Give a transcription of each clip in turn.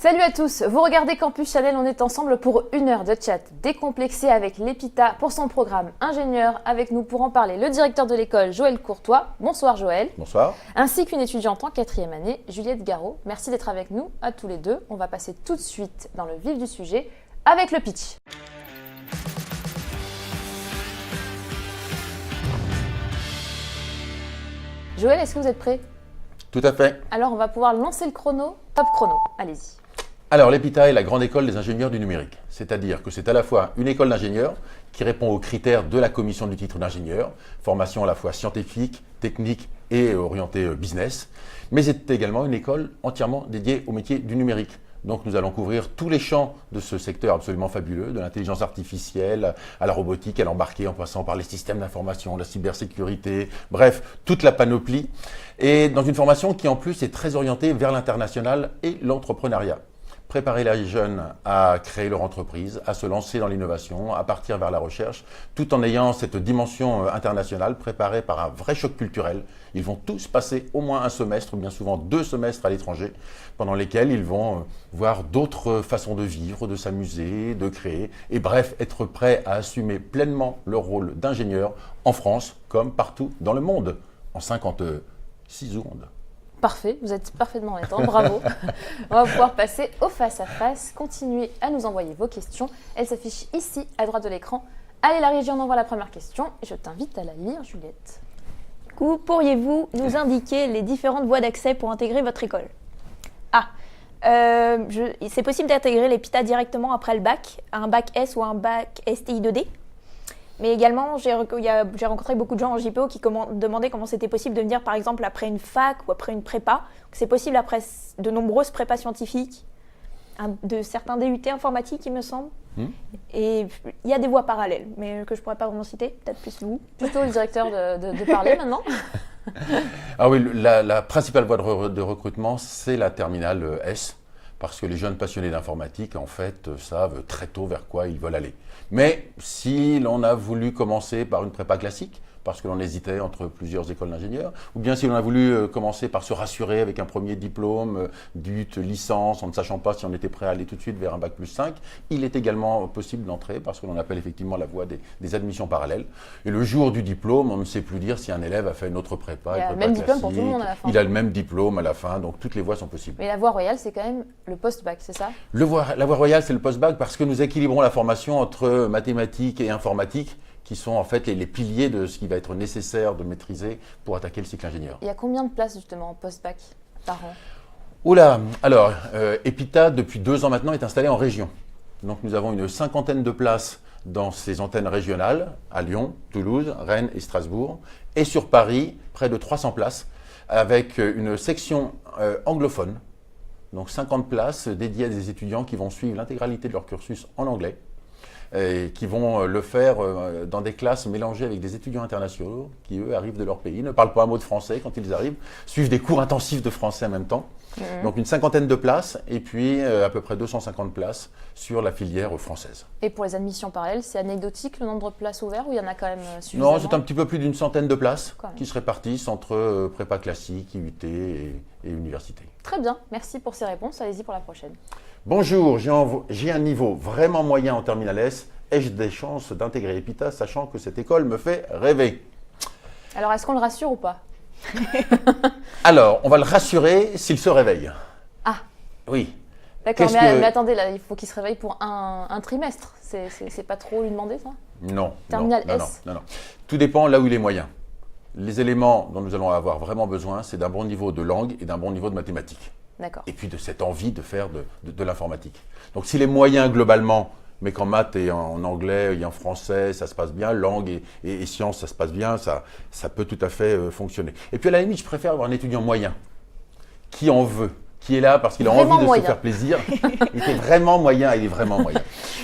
Salut à tous, vous regardez Campus Channel, on est ensemble pour 1 heure de chat décomplexé avec l'EPITA pour son programme ingénieur. Avec nous pour en parler le directeur de l'école Joël Courtois. Bonsoir Joël. Bonsoir. Ainsi qu'une étudiante en 4e année, Juliette Garot. Merci d'être avec nous à tous les deux. On va passer tout de suite dans le vif du sujet avec le pitch. Joël, est-ce que vous êtes prêt? Tout à fait. Alors on va pouvoir lancer le chrono. Top chrono, allez-y. Alors l'EPITA est la grande école des ingénieurs du numérique. C'est-à-dire que c'est à la fois une école d'ingénieurs qui répond aux critères de la commission du titre d'ingénieur, formation à la fois scientifique, technique et orientée business, mais c'est également une école entièrement dédiée au métier du numérique. Donc nous allons couvrir tous les champs de ce secteur absolument fabuleux, de l'intelligence artificielle à la robotique, à l'embarqué, en passant par les systèmes d'information, la cybersécurité, bref, toute la panoplie. Et dans une formation qui en plus est très orientée vers l'international et l'entrepreneuriat. Préparer les jeunes à créer leur entreprise, à se lancer dans l'innovation, à partir vers la recherche, tout en ayant cette dimension internationale préparée par un vrai choc culturel. Ils vont tous passer au moins un semestre, bien souvent 2 semestres à l'étranger, pendant lesquels ils vont voir d'autres façons de vivre, de s'amuser, de créer, et bref, être prêts à assumer pleinement leur rôle d'ingénieur en France comme partout dans le monde, en 56 secondes. Parfait, vous êtes parfaitement en temps, bravo. On va pouvoir passer au face-à-face. Continuez à nous envoyer vos questions. Elles s'affichent ici, à droite de l'écran. Allez, la régie, on envoie la première question. Je t'invite à la lire, Juliette. Du coup, pourriez-vous nous indiquer les différentes voies d'accès pour intégrer votre école? C'est possible d'intégrer l'EPITA directement après le bac, un bac S ou un bac STI 2D. Mais également, j'ai rencontré beaucoup de gens en JPO qui demandaient comment c'était possible de venir, par exemple, après une fac ou après une prépa. C'est possible après de nombreuses prépas scientifiques, de certains DUT informatiques, il me semble. Et il y a des voies parallèles, mais que je ne pourrais pas vraiment citer, peut-être plus vous. Plutôt le directeur de parler maintenant. Ah oui, la principale voie de recrutement, c'est la terminale S. Parce que les jeunes passionnés d'informatique, en fait, savent très tôt vers quoi ils veulent aller. Mais si l'on a voulu commencer par une prépa classique, parce que l'on hésitait entre plusieurs écoles d'ingénieurs, ou bien si l'on a voulu commencer par se rassurer avec un premier diplôme, DUT, licence, en ne sachant pas si on était prêt à aller tout de suite vers un bac plus 5, il est également possible d'entrer, parce que l'on appelle effectivement la voie des admissions parallèles. Et le jour du diplôme, on ne sait plus dire si un élève a fait une autre prépa, il a une le prépa même classique, diplôme pour tout le monde à la fin. Il a le même diplôme à la fin, donc toutes les voies sont possibles. Mais la voie royale, c'est quand même le post-bac, c'est ça? La voie royale, c'est le post-bac parce que nous équilibrons la formation entre mathématiques et informatique, qui sont en fait les piliers de ce qui va être nécessaire de maîtriser pour attaquer le cycle ingénieur. Il y a combien de places justement en post-bac par an? Oula, alors EPITA depuis 2 ans maintenant est installé en région. Donc nous avons une 50aine de places dans ces antennes régionales, à Lyon, Toulouse, Rennes et Strasbourg, et sur Paris, près de 300 places, avec une section anglophone, donc 50 places dédiées à des étudiants qui vont suivre l'intégralité de leur cursus en anglais, et qui vont le faire dans des classes mélangées avec des étudiants internationaux qui, eux, arrivent de leur pays, ne parlent pas un mot de français quand ils arrivent, suivent des cours intensifs de français en même temps. Donc une 50aine de places et puis à peu près 250 places sur la filière française. Et pour les admissions parallèles, c'est anecdotique le nombre de places ouvertes ou il y en a quand même suffisamment? Non, c'est un petit peu plus d'une centaine de places qui se répartissent entre prépa classique, IUT et université. Très bien, merci pour ces réponses. Allez-y pour la prochaine. Bonjour, j'ai un niveau vraiment moyen en terminale S. Ai-je des chances d'intégrer l'EPITA, sachant que cette école me fait rêver? Alors, est-ce qu'on le rassure ou pas? Alors, on va le rassurer s'il se réveille. Ah. Oui. D'accord, mais attendez, là, il faut qu'il se réveille pour un trimestre. C'est pas trop lui demander, ça? Non. Terminale S. Non. Tout dépend là où il est moyen. Les éléments dont nous allons avoir vraiment besoin, c'est d'un bon niveau de langue et d'un bon niveau de mathématiques. D'accord. Et puis de cette envie de faire de l'informatique. Donc s'il est moyen globalement, mais qu'en maths et en anglais et en français, ça se passe bien, langue et sciences, ça se passe bien, ça peut tout à fait fonctionner. Et puis à la limite, je préfère avoir un étudiant moyen, qui en veut, qui est là parce qu'il a envie de se faire plaisir. Il est vraiment moyen, il est vraiment moyen.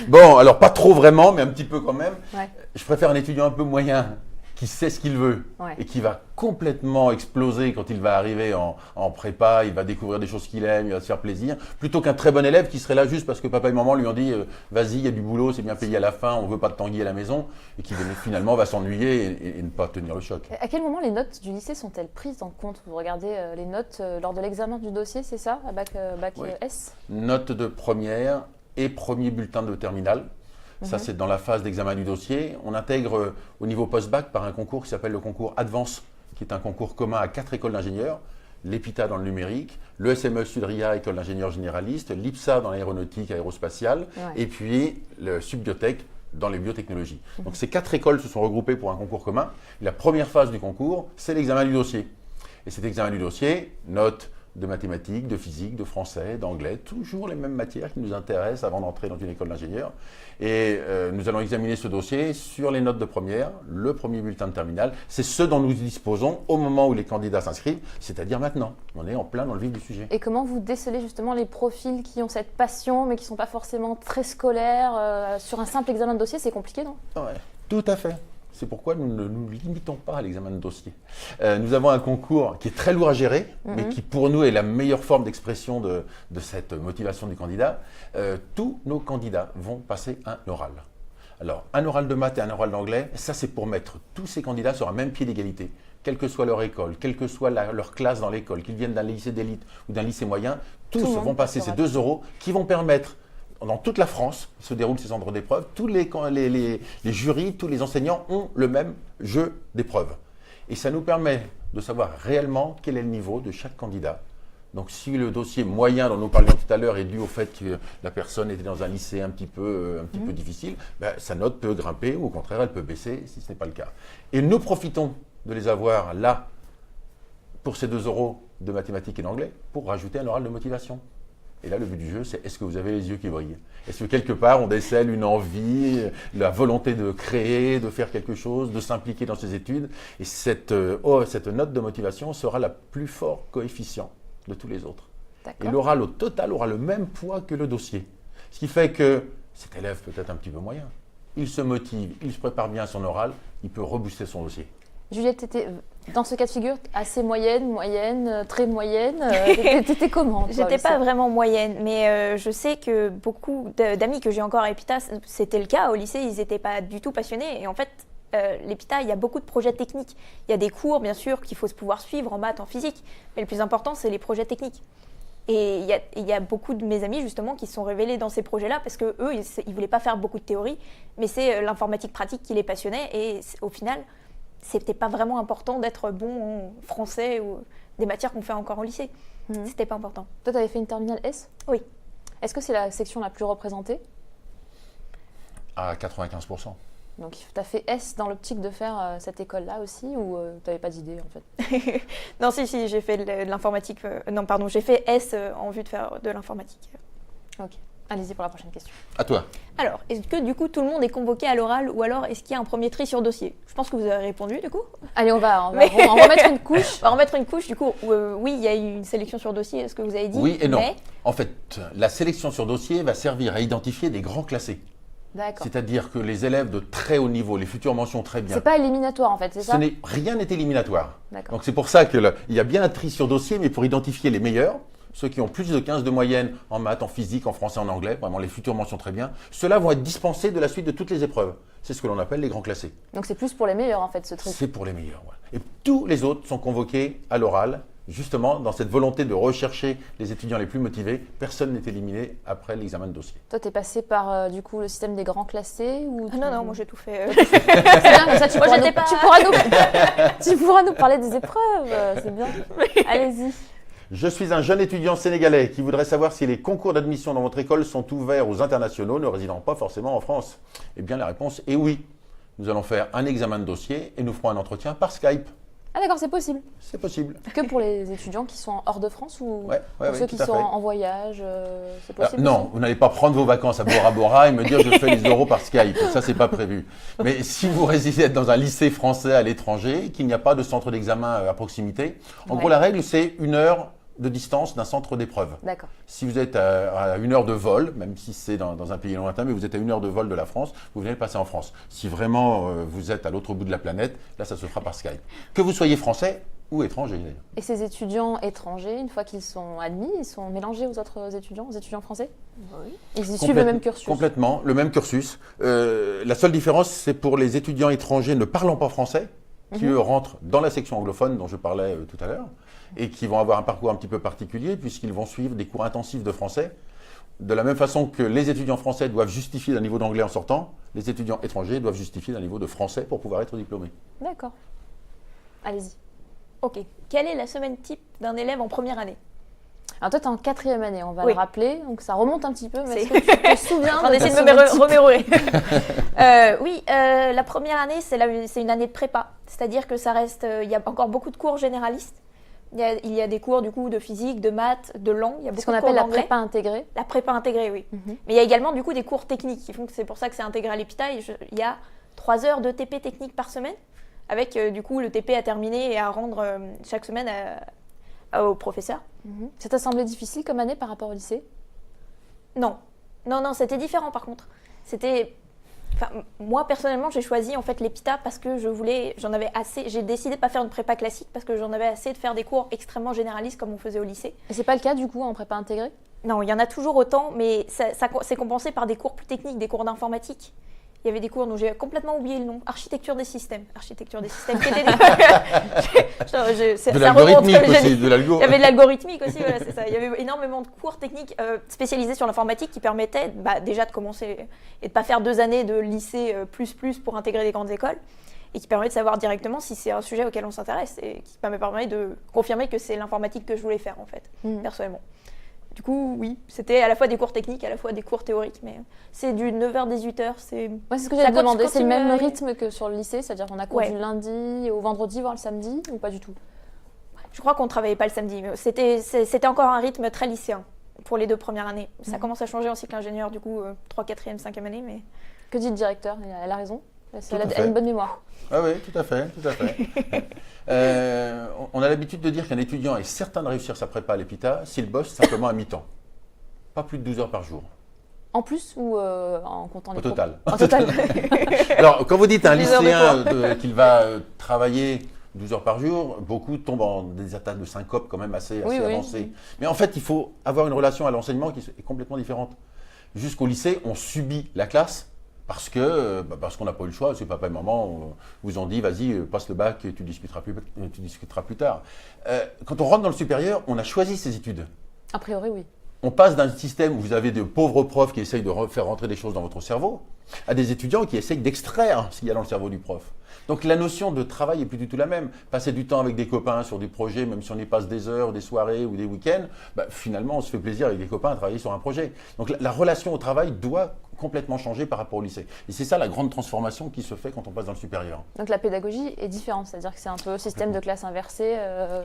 Bon, alors pas trop vraiment, mais un petit peu quand même. Ouais. Je préfère un étudiant un peu moyen qui sait ce qu'il veut Ouais. et qui va complètement exploser quand il va arriver en prépa, il va découvrir des choses qu'il aime, il va se faire plaisir, plutôt qu'un très bon élève qui serait là juste parce que papa et maman lui ont dit vas-y, il y a du boulot, c'est bien payé à la fin, on ne veut pas de tanguy à la maison, et qui finalement va s'ennuyer et ne pas tenir le choc. À quel moment les notes du lycée sont-elles prises en compte? Vous regardez les notes lors de l'examen du dossier, c'est ça, à bac Oui. S? Note de première et premier bulletin de terminale. Ça, c'est dans la phase d'examen du dossier. On intègre au niveau post-bac par un concours qui s'appelle le concours Advance, qui est un concours commun à 4 écoles d'ingénieurs, l'EPITA dans le numérique, le SME Sudria, école d'ingénieurs généralistes, l'IPSA dans l'aéronautique aérospatiale, et puis le Subbiotech dans les biotechnologies. Donc ces 4 écoles se sont regroupées pour un concours commun. La première phase du concours, c'est l'examen du dossier. Et cet examen du dossier, note de mathématiques, de physique, de français, d'anglais, toujours les mêmes matières qui nous intéressent avant d'entrer dans une école d'ingénieur. Et nous allons examiner ce dossier sur les notes de première, le premier bulletin de terminale. C'est ce dont nous disposons au moment où les candidats s'inscrivent, c'est-à-dire maintenant. On est en plein dans le vif du sujet. Et comment vous décelez justement les profils qui ont cette passion, mais qui ne sont pas forcément très scolaires sur un simple examen de dossier? C'est compliqué, non? Ouais, tout à fait. C'est pourquoi nous ne nous limitons pas à l'examen de dossier. Nous avons un concours qui est très lourd à gérer, mais qui pour nous est la meilleure forme d'expression de cette motivation du candidat. Tous nos candidats vont passer un oral. Alors, un oral de maths et un oral d'anglais, ça c'est pour mettre tous ces candidats sur un même pied d'égalité. Quelle que soit leur école, quelle que soit leur classe dans l'école, qu'ils viennent d'un lycée d'élite ou d'un lycée moyen, tous vont passer ces 2 oraux qui vont permettre dans toute la France se déroulent ces centres d'épreuves. Tous les jurys, tous les enseignants ont le même jeu d'épreuves. Et ça nous permet de savoir réellement quel est le niveau de chaque candidat. Donc si le dossier moyen dont nous parlions tout à l'heure est dû au fait que la personne était dans un lycée un petit peu difficile, sa note peut grimper ou au contraire elle peut baisser si ce n'est pas le cas. Et nous profitons de les avoir là pour ces 2 oraux de mathématiques et d'anglais pour rajouter un oral de motivation. Et là, le but du jeu, c'est est-ce que vous avez les yeux qui brillent? Est-ce que quelque part, on décèle une envie, la volonté de créer, de faire quelque chose, de s'impliquer dans ses études? Et cette note de motivation sera la plus fort coefficient de tous les autres. Et l'oral au total aura le même poids que le dossier. Ce qui fait que cet élève peut être un petit peu moyen. Il se motive, il se prépare bien à son oral, il peut rebooster son dossier. Juliette, tu étais dans ce cas de figure assez moyenne, très moyenne. T'étais comment? J'étais pas vraiment moyenne, mais je sais que beaucoup d'amis que j'ai encore à l'EPITA, c'était le cas. Au lycée, ils n'étaient pas du tout passionnés. Et en fait, l'EPITA, il y a beaucoup de projets techniques. Il y a des cours, bien sûr, qu'il faut pouvoir suivre en maths, en physique. Mais le plus important, c'est les projets techniques. Et il y a beaucoup de mes amis, justement, qui se sont révélés dans ces projets-là parce qu'eux, ils ne voulaient pas faire beaucoup de théorie. Mais c'est l'informatique pratique qui les passionnait. Et au final, c'était pas vraiment important d'être bon en français ou des matières qu'on fait encore au lycée. C'était pas important. Toi, tu avais fait une terminale S? Oui. Est-ce que c'est la section la plus représentée? À 95%. Donc, tu as fait S dans l'optique de faire cette école-là aussi ou tu n'avais pas d'idée en fait? Non, si, j'ai fait de l'informatique. Non, pardon, j'ai fait S en vue de faire de l'informatique. Ok. Allez-y pour la prochaine question. À toi. Alors, est-ce que du coup tout le monde est convoqué à l'oral ou alors est-ce qu'il y a un premier tri sur dossier? Je pense que vous avez répondu du coup. Allez, on va remettre une couche. On va remettre une couche du coup. Oui, il y a eu une sélection sur dossier, est-ce que vous avez dit? Oui et non. Mais... En fait, la sélection sur dossier va servir à identifier des grands classés. D'accord. C'est-à-dire que les élèves de très haut niveau, les futures mentions très bien. C'est pas éliminatoire en fait, c'est ça? Rien n'est éliminatoire. D'accord. Donc c'est pour ça qu'il y a bien un tri sur dossier, mais pour identifier les meilleurs. Ceux qui ont plus de 15 de moyenne en maths, en physique, en français, en anglais, vraiment les futures mentions très bien, ceux-là vont être dispensés de la suite de toutes les épreuves. C'est ce que l'on appelle les grands classés. Donc c'est plus pour les meilleurs en fait ce truc. C'est pour les meilleurs, voilà. Et tous les autres sont convoqués à l'oral, justement dans cette volonté de rechercher les étudiants les plus motivés. Personne n'est éliminé après l'examen de dossier. Toi, tu es passé par du coup le système des grands classés ou Non, moi j'ai tout fait. C'est bien, comme ça tu pourras nous parler des épreuves. C'est bien. Allez-y. Je suis un jeune étudiant sénégalais qui voudrait savoir si les concours d'admission dans votre école sont ouverts aux internationaux ne résidant pas forcément en France. Eh bien, la réponse est oui. Nous allons faire un examen de dossier et nous ferons un entretien par Skype. Ah d'accord, c'est possible. C'est possible. Que pour les étudiants qui sont hors de France ou pour ceux qui sont en voyage, c'est possible? Non, vous n'allez pas prendre vos vacances à Bora Bora et me dire je fais les euros par Skype. Ça, c'est pas prévu. Mais si vous résidez dans un lycée français à l'étranger, qu'il n'y a pas de centre d'examen à proximité, en gros, la règle, c'est 1 heure de distance d'un centre d'épreuve. D'accord. Si vous êtes à 1 heure de vol, même si c'est dans un pays lointain, mais vous êtes à 1 heure de vol de la France, vous venez passer en France. Si vraiment vous êtes à l'autre bout de la planète, là, ça se fera par Skype. Que vous soyez français ou étranger, d'ailleurs. Et ces étudiants étrangers, une fois qu'ils sont admis, ils sont mélangés aux autres étudiants, aux étudiants français? Oui. Ils suivent le même cursus? Complètement, le même cursus. La seule différence, c'est pour les étudiants étrangers ne parlant pas français, qui eux rentrent dans la section anglophone dont je parlais tout à l'heure, et qui vont avoir un parcours un petit peu particulier, puisqu'ils vont suivre des cours intensifs de français. De la même façon que les étudiants français doivent justifier d'un niveau d'anglais en sortant, les étudiants étrangers doivent justifier d'un niveau de français pour pouvoir être diplômés. D'accord. Allez-y. Ok. Quelle est la semaine type d'un élève en première année? Alors toi, tu es en 4e année, on va Oui. le rappeler, donc ça remonte un petit peu, mais C'est- est-ce que tu te souviens On de essaie ta de me semaine type? remémorer. Oui, la première année, c'est une année de prépa. C'est-à-dire que ça reste, il y a encore beaucoup de cours généralistes. Il y a des cours du coup de physique, de maths, de langue. Il y a Ce beaucoup qu'on de appelle cours la d'anglais. prépa intégrée. La prépa intégrée, oui. Mhm. Mais il y a également du coup des cours techniques qui font que c'est pour ça que c'est intégré à l'EPITA. Il y a 3 heures de TP technique par semaine, avec du coup le TP à terminer et à rendre chaque semaine au professeur. Mhm. Ça t'a semblé difficile comme année par rapport au lycée? Non, non, c'était différent par contre. Moi personnellement, j'ai choisi en fait l'EPITA parce que j'en avais assez. J'ai décidé de pas faire une prépa classique parce que j'en avais assez de faire des cours extrêmement généralistes comme on faisait au lycée. Et c'est pas le cas du coup en prépa intégrée? Non, il y en a toujours autant, mais c'est compensé par des cours plus techniques, des cours d'informatique. Il y avait des cours dont j'ai complètement oublié le nom. Architecture des systèmes. Architecture des systèmes qui était De l'algorithmique aussi, de Il l'algo. y avait de l'algorithmique aussi, voilà, c'est ça. Il y avait énormément de cours techniques spécialisés sur l'informatique qui permettaient déjà de commencer et de ne pas faire 2 années de lycée plus pour intégrer des grandes écoles et qui permet de savoir directement si c'est un sujet auquel on s'intéresse et qui permet de confirmer que c'est l'informatique que je voulais faire en fait, personnellement. Du coup, oui, c'était à la fois des cours techniques, à la fois des cours théoriques, mais c'est du 9h-18h, c'est... Ouais, c'est ce que Ça j'allais te demander. C'est le continue même à- rythme que sur le lycée, c'est-à-dire qu'on a cours Ouais. du lundi au vendredi, voire le samedi, ou pas du tout? Je crois qu'on ne travaillait pas le samedi, mais c'était encore un rythme très lycéen pour les 2 premières années. Ça commence à changer en cycle ingénieur, du coup, 3, 4e, 5e année, mais... Que dit le directeur? Elle a raison. Tout à Elle a fait. une bonne mémoire. Ah oui, tout à fait, tout à fait. On a l'habitude de dire qu'un étudiant est certain de réussir sa prépa à l'EPITA s'il bosse simplement à mi-temps. Pas plus de 12 heures par jour, En plus ou en comptant les au cours? total. En total. Alors, quand vous dites à un 12 heures de lycéen qu'il va travailler 12 heures par jour, beaucoup tombent en des attaques de syncope quand même assez Oui, oui. avancées. Mais en fait, il faut avoir une relation à l'enseignement qui est complètement différente. Jusqu'au lycée, on subit la classe parce qu'on n'a pas eu le choix. C'est papa et maman vous ont dit, vas-y, passe le bac et tu discuteras plus tard. Quand on rentre dans le supérieur, on a choisi ses études. A priori, oui. On passe d'un système où vous avez de pauvres profs qui essayent de faire rentrer des choses dans votre cerveau, à des étudiants qui essayent d'extraire ce qu'il y a dans le cerveau du prof. Donc la notion de travail n'est plus du tout la même. Passer du temps avec des copains sur des projets, même si on y passe des heures, des soirées ou des week-ends, finalement on se fait plaisir avec des copains à travailler sur un projet. Donc la relation au travail doit complètement changer par rapport au lycée. Et c'est ça la grande transformation qui se fait quand on passe dans le supérieur. Donc la pédagogie est différente, c'est-à-dire que c'est un peu système de classe inversée.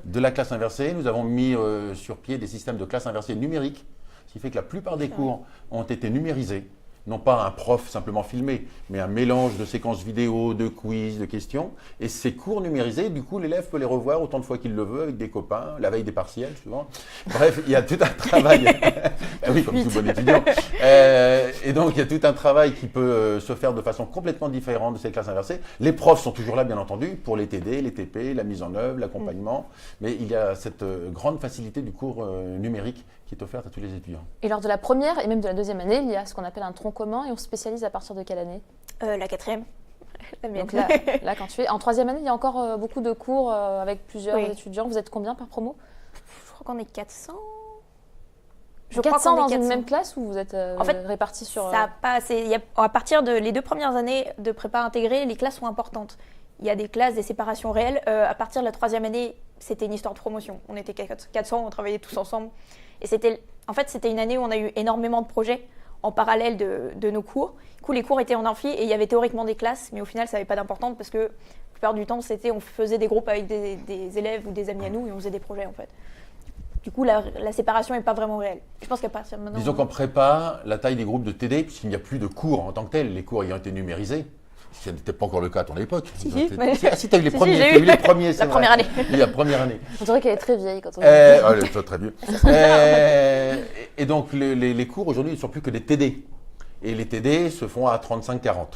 De la classe inversée, nous avons mis sur pied des systèmes de classe inversée numériques, ce qui fait que la plupart des cours ont été numérisés. Non pas un prof simplement filmé, mais un mélange de séquences vidéo, de quiz, de questions. Et ces cours numérisés, du coup, l'élève peut les revoir autant de fois qu'il le veut avec des copains, la veille des partiels souvent. Bref, il y a tout un travail. Ah oui, comme tout bon étudiant. Et donc, il y a tout un travail qui peut se faire de façon complètement différente de ces classes inversées. Les profs sont toujours là, bien entendu, pour les TD, les TP, la mise en œuvre, l'accompagnement. Mais il y a cette grande facilité du cours numérique qui est offerte à tous les étudiants. Et lors de la première et même de la deuxième année, il y a ce qu'on appelle un tronc commun et on se spécialise à partir de quelle année? La 4e, la mienne. Donc là, quand tu es en 3e année, il y a encore beaucoup de cours avec plusieurs Oui. étudiants. Vous êtes combien par promo? Je crois qu'on est 400. 400 dans une 400. même classe ou vous êtes En fait, répartis sur... Ça a pas, à partir de les 2 premières années de prépa intégrée, les classes sont importantes. Il y a des classes, des séparations réelles. À partir de la 3e année, c'était une histoire de promotion. On était 400, on travaillait tous ensemble. Et c'était une année où on a eu énormément de projets en parallèle de nos cours. Du coup, les cours étaient en amphi et il y avait théoriquement des classes, mais au final, ça n'avait pas d'importance parce que la plupart du temps, on faisait des groupes avec des élèves ou des amis à nous et on faisait des projets en fait. Du coup, la séparation n'est pas vraiment réelle. Je pense qu'à partir de maintenant... Disons qu'en prépa, la taille des groupes de TD, puisqu'il n'y a plus de cours en tant que tel, les cours ayant été numérisés, Ce n'était pas encore le cas à ton époque. Si, Si, tu as eu les premiers. j'ai t'as eu eu les premiers, c'est la première année. Oui, la première année. On dirait qu'elle est très vieille quand on dit. Allez, toi, très bien. Et donc, les cours, aujourd'hui, ils ne sont plus que des TD. Et les TD se font à 35-40.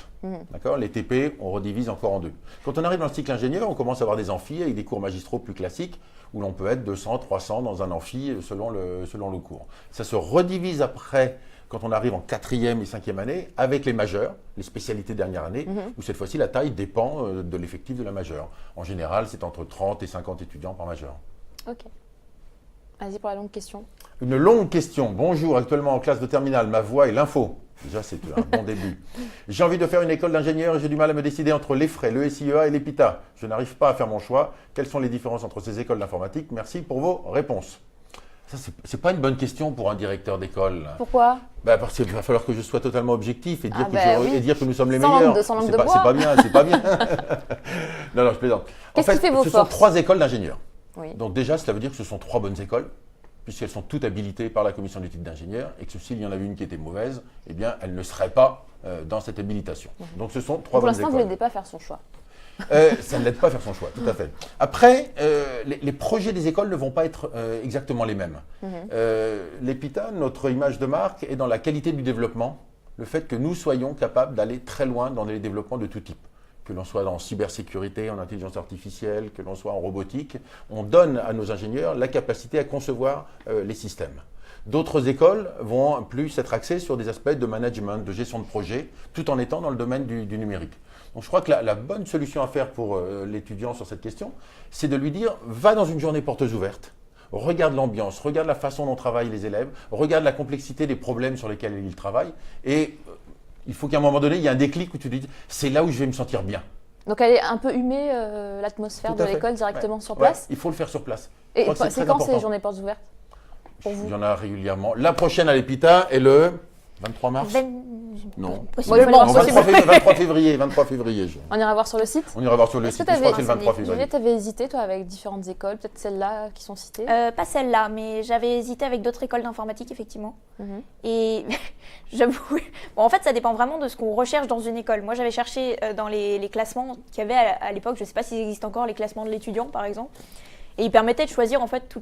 D'accord. Les TP, on redivise encore en deux. Quand on arrive dans le cycle ingénieur, on commence à avoir des amphis avec des cours magistraux plus classiques, où l'on peut être 200, 300 dans un amphi selon le cours. Ça se redivise après, quand on arrive en 4e et 5e année, avec les majeurs, les spécialités dernière année, où cette fois-ci, la taille dépend de l'effectif de la majeure. En général, c'est entre 30 et 50 étudiants par majeur. Ok. Vas-y pour la longue question. Une longue question. Bonjour, actuellement en classe de terminale, ma voix est l'info. Déjà, c'est un bon début. J'ai envie de faire une école d'ingénieur et j'ai du mal à me décider entre l'EFRE, le SIEA et l'EPITA. Je n'arrive pas à faire mon choix. Quelles sont les différences entre ces écoles d'informatique? Merci pour vos réponses. Ça, c'est pas une bonne question pour un directeur d'école. Pourquoi? Parce qu'il va falloir que je sois totalement objectif et dire, oui. et dire que nous sommes les Sans meilleurs. langue de C'est bois. pas bien, c'est pas bien. Non, je plaisante. Qu'est-ce qui fait vos ce sont forces? 3 écoles d'ingénieurs. Oui. Donc déjà, cela veut dire que ce sont 3 bonnes écoles, puisqu'elles sont toutes habilitées par la commission du titre d'ingénieur, et que s'il y en avait une qui était mauvaise, eh bien, elle ne serait pas dans cette habilitation. Donc ce sont 3 Pour bonnes l'instant, vous écoles. n'aidez pas à faire son choix. Ça ne l'aide pas à faire son choix, tout à fait. Après, les projets des écoles ne vont pas être exactement les mêmes. L'EPITA, notre image de marque, est dans la qualité du développement, le fait que nous soyons capables d'aller très loin dans les développements de tout type. Que l'on soit en cybersécurité, en intelligence artificielle, que l'on soit en robotique, on donne à nos ingénieurs la capacité à concevoir les systèmes. D'autres écoles vont plus être axées sur des aspects de management, de gestion de projet, tout en étant dans le domaine du numérique. Donc je crois que la bonne solution à faire pour l'étudiant sur cette question, c'est de lui dire, va dans une journée portes ouvertes, regarde l'ambiance, regarde la façon dont travaillent les élèves, regarde la complexité des problèmes sur lesquels ils travaillent, et il faut qu'à un moment donné, il y ait un déclic où tu te dis, c'est là où je vais me sentir bien. Donc elle est un peu humer l'atmosphère de l'école directement sur place. Il faut le faire sur place. Et Je crois que c'est très quand important. ces journées portes ouvertes pour vous? Il y en a régulièrement. La prochaine à l'EPITA est le 23 mars. Non. Possiblement. Non, 23 février. 23 février. On ira voir sur le site. On ira voir sur le Est-ce que site. Je crois que c'est le 23 Juliette, février. tu avais hésité, toi, avec différentes écoles, peut-être celles-là qui sont citées? Pas celle-là, mais j'avais hésité avec d'autres écoles d'informatique, effectivement. Et j'avoue, bon, en fait, ça dépend vraiment de ce qu'on recherche dans une école. Moi, j'avais cherché dans les classements qu'il y avait à l'époque, je ne sais pas s'ils existent encore, les classements de l'étudiant, par exemple. Et ils permettaient de choisir en fait tout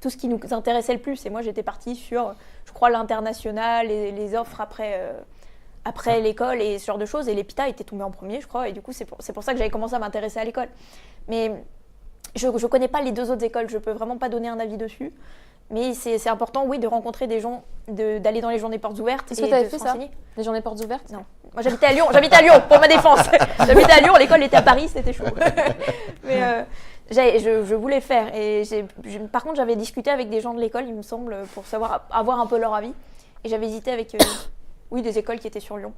ce qui nous intéressait le plus. Et moi, j'étais partie sur, je crois, l'international, les offres après l'école et ce genre de choses. Et l'EPITA était tombé en premier, je crois. Et du coup, c'est pour ça que j'avais commencé à m'intéresser à l'école. Mais je ne connais pas les 2 autres écoles. Je ne peux vraiment pas donner un avis dessus. Mais c'est important, oui, de rencontrer des gens, d'aller dans les journées portes ouvertes. Est-ce que tu avais fait ça, les journées portes ouvertes? Non. Moi, j'habitais à Lyon, pour ma défense. J'habitais à Lyon, l'école était à Paris, c'était chaud. Mais je voulais le faire. Et par contre, j'avais discuté avec des gens de l'école, il me semble, pour avoir un peu leur avis. Et j'avais hésité avec des écoles qui étaient sur Lyon.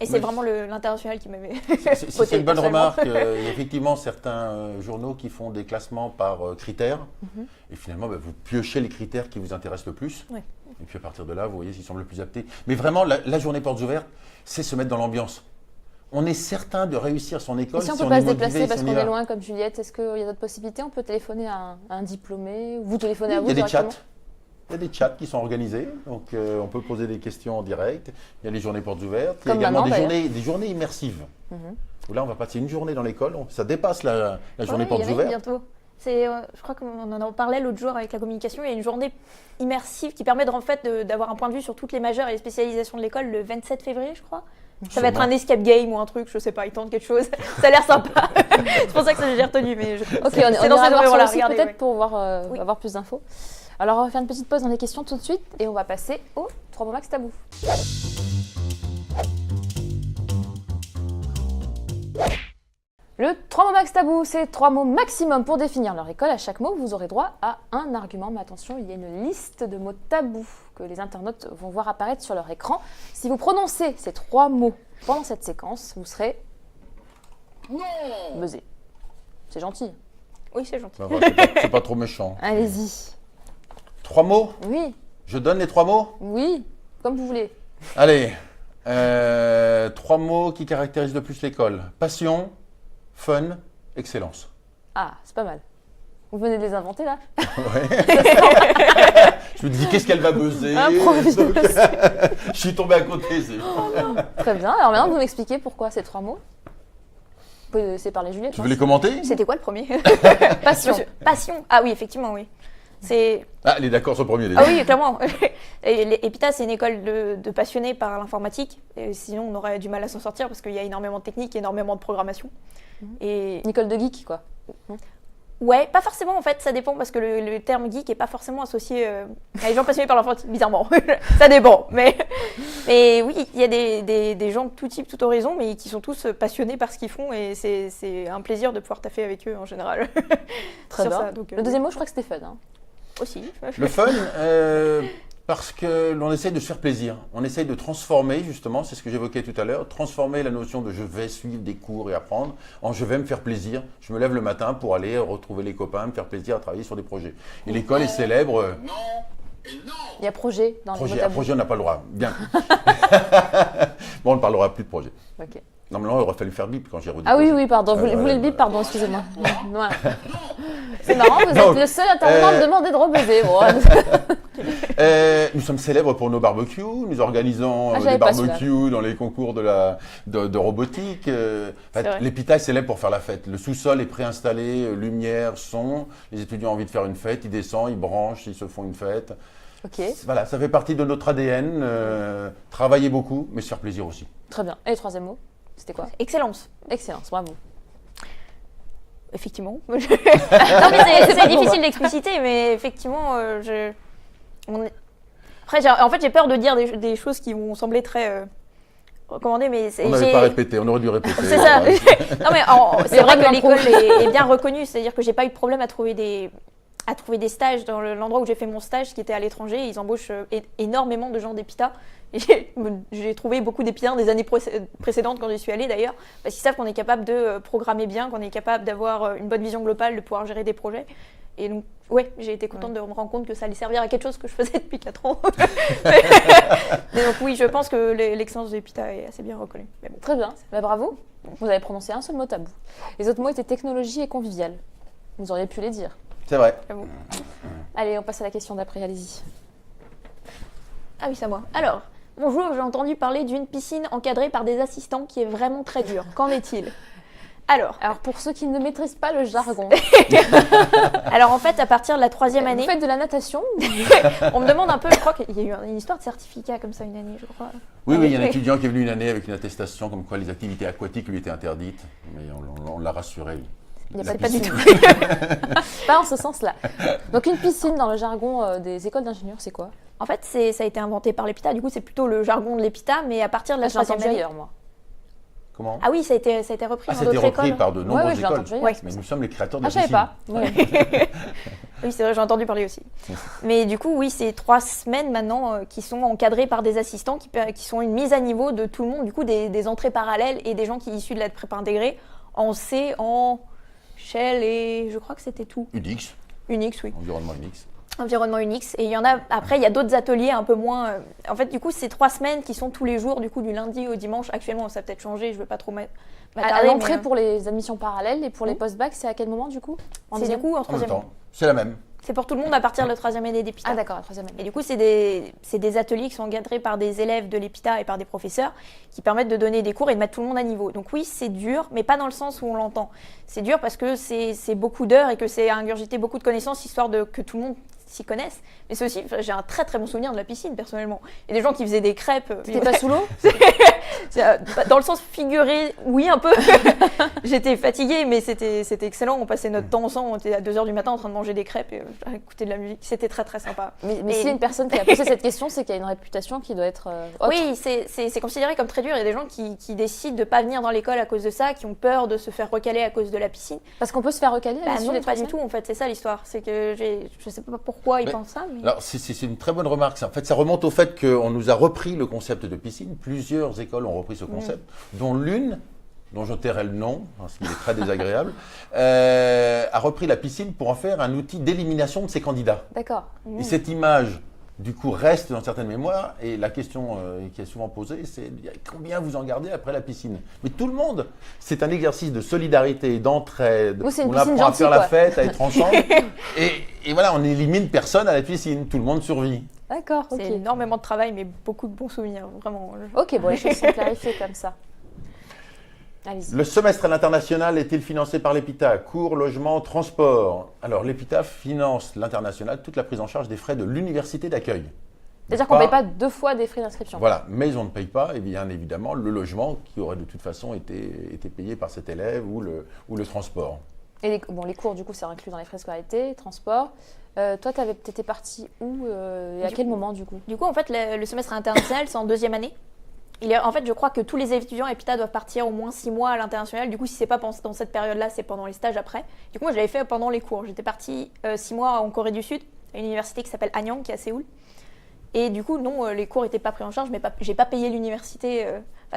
Et c'est vraiment l'international qui m'avait C'est une bonne remarque. Il y a effectivement certains journaux qui font des classements par critères. Et finalement, vous piochez les critères qui vous intéressent le plus. Ouais. Et puis à partir de là, vous voyez s'ils semblent le plus aptés. Mais vraiment, la journée portes ouvertes, c'est se mettre dans l'ambiance. On est certain de réussir son école. Et si on ne on peut pas est se déplacer motivé, parce si on qu'on y est va. loin comme Juliette, est-ce qu'il y a d'autres possibilités? On peut téléphoner à un diplômé? Vous téléphonez à vous Il y a des chats. directement? Il y a des chats qui sont organisés, donc on peut poser des questions en direct. Il y a les journées portes ouvertes. Il y a Comme également maintenant, des journées immersives. Où là, on va passer une journée dans l'école. Ça dépasse la journée Ouais, portes il y en a ouvertes. bientôt. Je crois qu'on en parlait l'autre jour avec la communication. Il y a une journée immersive qui permet en fait d'avoir un point de vue sur toutes les majeures et les spécialisations de l'école le 27 février, je crois. Ça va être un escape game ou un truc, je sais pas, ils tentent quelque chose. Ça a l'air sympa. C'est pour ça que j'ai retenu. Mais Ok, on ira voir sur le site peut-être pour avoir plus d'infos. Alors, on va faire une petite pause dans les questions tout de suite et on va passer aux 3 mots max tabou. Le 3 mots max tabou, c'est 3 mots maximum pour définir leur école. À chaque mot, vous aurez droit à un argument. Mais attention, il y a une liste de mots tabous que les internautes vont voir apparaître sur leur écran. Si vous prononcez ces 3 mots pendant cette séquence, vous serez buzzé. C'est gentil. oui, c'est gentil. Ça va, c'est pas trop méchant. Allez-y. 3 mots. Oui, Je donne les 3 mots. oui, comme vous voulez. Allez. 3 mots qui caractérisent le plus l'école. Passion, fun, excellence. Ah, c'est pas mal. Vous venez de les inventer là? Ouais. Je me dis, qu'est-ce qu'elle va buzzer? Improvise. Donc, je suis tombé à côté. Très bien. Alors maintenant, vous m'expliquez pourquoi ces 3 mots? Vous pouvez laisser parler Juliette. Tu veux les commenter? C'était quoi le premier? Passion. Passion. Ah oui, effectivement, oui. C'est... Ah, elle est d'accord sur le premier déjà. Ah oui, clairement. Et EPITA, c'est une école de passionnés par l'informatique. Et sinon, on aurait du mal à s'en sortir parce qu'il y a énormément de technique, énormément de programmation. Et Nicole de geek, quoi. ouais, pas forcément en fait, ça dépend parce que le terme geek est pas forcément associé à les gens passionnés par l'informatique, bizarrement. Ça dépend. Mais oui, il y a des gens de tout type, tout horizon, mais qui sont tous passionnés par ce qu'ils font et c'est un plaisir de pouvoir taffer avec eux en général. Très Sur bien. ça, donc, Le deuxième mot, je crois que c'était fun. Hein. aussi. Le fun, parce que l'on essaye de se faire plaisir. On essaye de transformer, justement, c'est ce que j'évoquais tout à l'heure, transformer la notion de je vais suivre des cours et apprendre en je vais me faire plaisir. Je me lève le matin pour aller retrouver les copains, me faire plaisir à travailler sur des projets. Et l'école est célèbre. Il y a projet dans le mot Projet, à tabou. projet, on n'a pas le droit. Bien. Bon, on ne parlera plus de projet. Ok. Normalement, il aurait fallu faire bip quand j'ai redit. Ah oui, projet. oui, pardon. Vous voilà. voulez le bip, pardon, excusez-moi. Ouais. C'est marrant, vous Donc, êtes le seul intervenant à me demander de rebuzzer. Bon. Nous sommes célèbres pour nos barbecues. Nous organisons Ah, j'avais des pas barbecues dans les concours de robotique. C'est vrai. L'EPITA est célèbre pour faire la fête. Le sous-sol est préinstallé, lumière, son. Les étudiants ont envie de faire une fête, ils descendent, ils branchent, ils se font une fête. Ok, Voilà, ça fait partie de notre ADN. Travailler beaucoup, mais se faire plaisir aussi. très bien. Et le troisième mot, c'était quoi? Excellence. Excellence, bravo. Effectivement. Non, mais c'est difficile d'expliciter, mais effectivement, Après, en fait, j'ai peur de dire des choses qui vont sembler très recommandées, mais On n'avait pas répété, on aurait dû répéter. C'est ça. Non, mais c'est vrai vrai que que l'école est bien reconnue, c'est-à-dire que j'ai pas eu de problème à trouver des stages dans l'endroit où j'ai fait mon stage, qui était à l'étranger. Ils embauchent énormément de gens d'EPITA. Et j'ai trouvé beaucoup d'EPITA des années précédentes quand j'y suis allée d'ailleurs, parce qu'ils savent qu'on est capable de programmer bien, qu'on est capable d'avoir une bonne vision globale, de pouvoir gérer des projets. Et donc, ouais, j'ai été contente de me rendre compte que ça allait servir à quelque chose que je faisais depuis 4 ans. Mais donc oui, je pense que l'excellence de l'EPITA est assez bien reconnue. Mais bon. Très bien, bah, bravo. Vous avez prononcé un seul mot tabou. Les autres mots étaient technologie et convivial. Vous auriez pu les dire. C'est vrai. J'avoue. Allez, on passe à la question d'après, allez-y. Ah oui, c'est à moi. Alors, bonjour, j'ai entendu parler d'une piscine encadrée par des assistants qui est vraiment très dure. Qu'en est-il? Alors, pour ceux qui ne maîtrisent pas le jargon, alors en fait, à partir de la 3e vous année, faites de la natation? on me demande un peu, je crois qu'il y a eu une histoire de certificat comme ça une année, je crois. Oui, il y a un étudiant qui est venu une année avec une attestation comme quoi les activités aquatiques lui étaient interdites, mais on l'a rassuré. Il n'y a La pas du piscine. tout. Pas en ce sens-là. Donc une piscine dans le jargon des écoles d'ingénieurs, c'est quoi? En fait, ça a été inventé par l'EPITA, du coup c'est plutôt le jargon de l'EPITA, mais à partir de la J'ai entendu 3e année... ailleurs, moi. Comment? Ah oui, ça a été repris Ah, dans c'était d'autres repris écoles. par de nombreuses Ouais, je l'ai écoles. entendu ailleurs. Ouais. Mais nous sommes les créateurs de Ah, la je savais piscine. pas. Ouais. Oui, c'est vrai, j'ai entendu parler aussi. Mais du coup, oui, c'est 3 semaines maintenant qui sont encadrées par des assistants qui sont une mise à niveau de tout le monde, du coup des entrées parallèles et des gens qui issus de la prépa intégrée en C, en Shell et je crois que c'était tout. Unix, Unix, oui. environnement Unix. Environnement Unix. Et il y en a, après, il y a d'autres ateliers un peu moins. En fait, du coup, c'est 3 semaines qui sont tous les jours, du coup, du lundi au dimanche. Actuellement, ça a peut-être changé, je ne veux pas trop À m'attarder. l'entrée mais, pour les admissions parallèles et pour les post-bac, c'est à quel moment du coup? c'est du coup en En même 3e année. temps, c'est la même. C'est pour tout le monde à partir de la 3e année d'EPITA. Ah d'accord, la 3e année. Et du coup, c'est des ateliers qui sont encadrés par des élèves de l'EPITA et par des professeurs qui permettent de donner des cours et de mettre tout le monde à niveau. Donc oui, c'est dur, mais pas dans le sens où on l'entend. C'est dur parce que c'est beaucoup d'heures et que c'est ingurgiter beaucoup de connaissances histoire que tout le monde s'y connaisse. Mais c'est aussi, j'ai un très très bon souvenir de la piscine personnellement. Il y a des gens qui faisaient des crêpes. T'étais pas sous l'eau? Dans le sens figuré, oui un peu. J'étais fatiguée, mais c'était excellent. On passait notre temps ensemble. On était à 2h du matin en train de manger des crêpes et à écouter de la musique. C'était très très sympa. Mais s'il y a une personne qui a posé cette question, c'est qu'il y a une réputation qui doit être haute. Oui, c'est considéré comme très dur. Il y a des gens qui décident de ne pas venir dans l'école à cause de ça, qui ont peur de se faire recaler à cause de la piscine. Parce qu'on peut se faire recaler à l'issue Non, des pas 3 du tout en fait. C'est ça l'histoire. C'est que je sais pas pourquoi ils pensent ça. Mais... Alors, c'est une très bonne remarque. En fait, ça remonte au fait qu'on nous a repris le concept de piscine. Plusieurs écoles ont repris ce concept, dont l'une, dont je tairai le nom, parce qu'il est très désagréable, a repris la piscine pour en faire un outil d'élimination de ses candidats. D'accord. Et cette image, du coup, reste dans certaines mémoires. Et la question qui est souvent posée, c'est combien vous en gardez après la piscine? Mais tout le monde, c'est un exercice de solidarité, d'entraide. Vous, c'est une On piscine apprend à gentille, faire la quoi. fête, à être ensemble. et voilà, on n'élimine personne à la piscine. Tout le monde survit. D'accord, ok. C'est énormément de travail, mais beaucoup de bons souvenirs, vraiment. Ok, bon, les choses sont clarifiées comme ça. Allez-y. Le semestre à l'international est-il financé par l'EPITA? Cours, logement, transport. Alors, l'EPITA finance l'international toute la prise en charge des frais de l'université d'accueil. C'est-à-dire qu'on ne paye pas 2 fois des frais d'inscription. Voilà, mais on ne paye pas, et bien évidemment, le logement qui aurait de toute façon été payé par cet élève ou le transport. Et les cours, du coup, c'est inclus dans les frais de scolarité, transport. Toi, t'étais parti où et à quel moment, du coup? Du coup, en fait, le semestre international, c'est en 2e année. En fait, je crois que tous les étudiants EPITA doivent partir au moins 6 mois à l'international. Du coup, si c'est pas dans cette période-là, c'est pendant les stages après. Du coup, moi, je l'avais fait pendant les cours. J'étais partie 6 mois en Corée du Sud, à une université qui s'appelle Anyang, qui est à Séoul. Et du coup, non, les cours n'étaient pas pris en charge, mais j'ai pas payé l'université.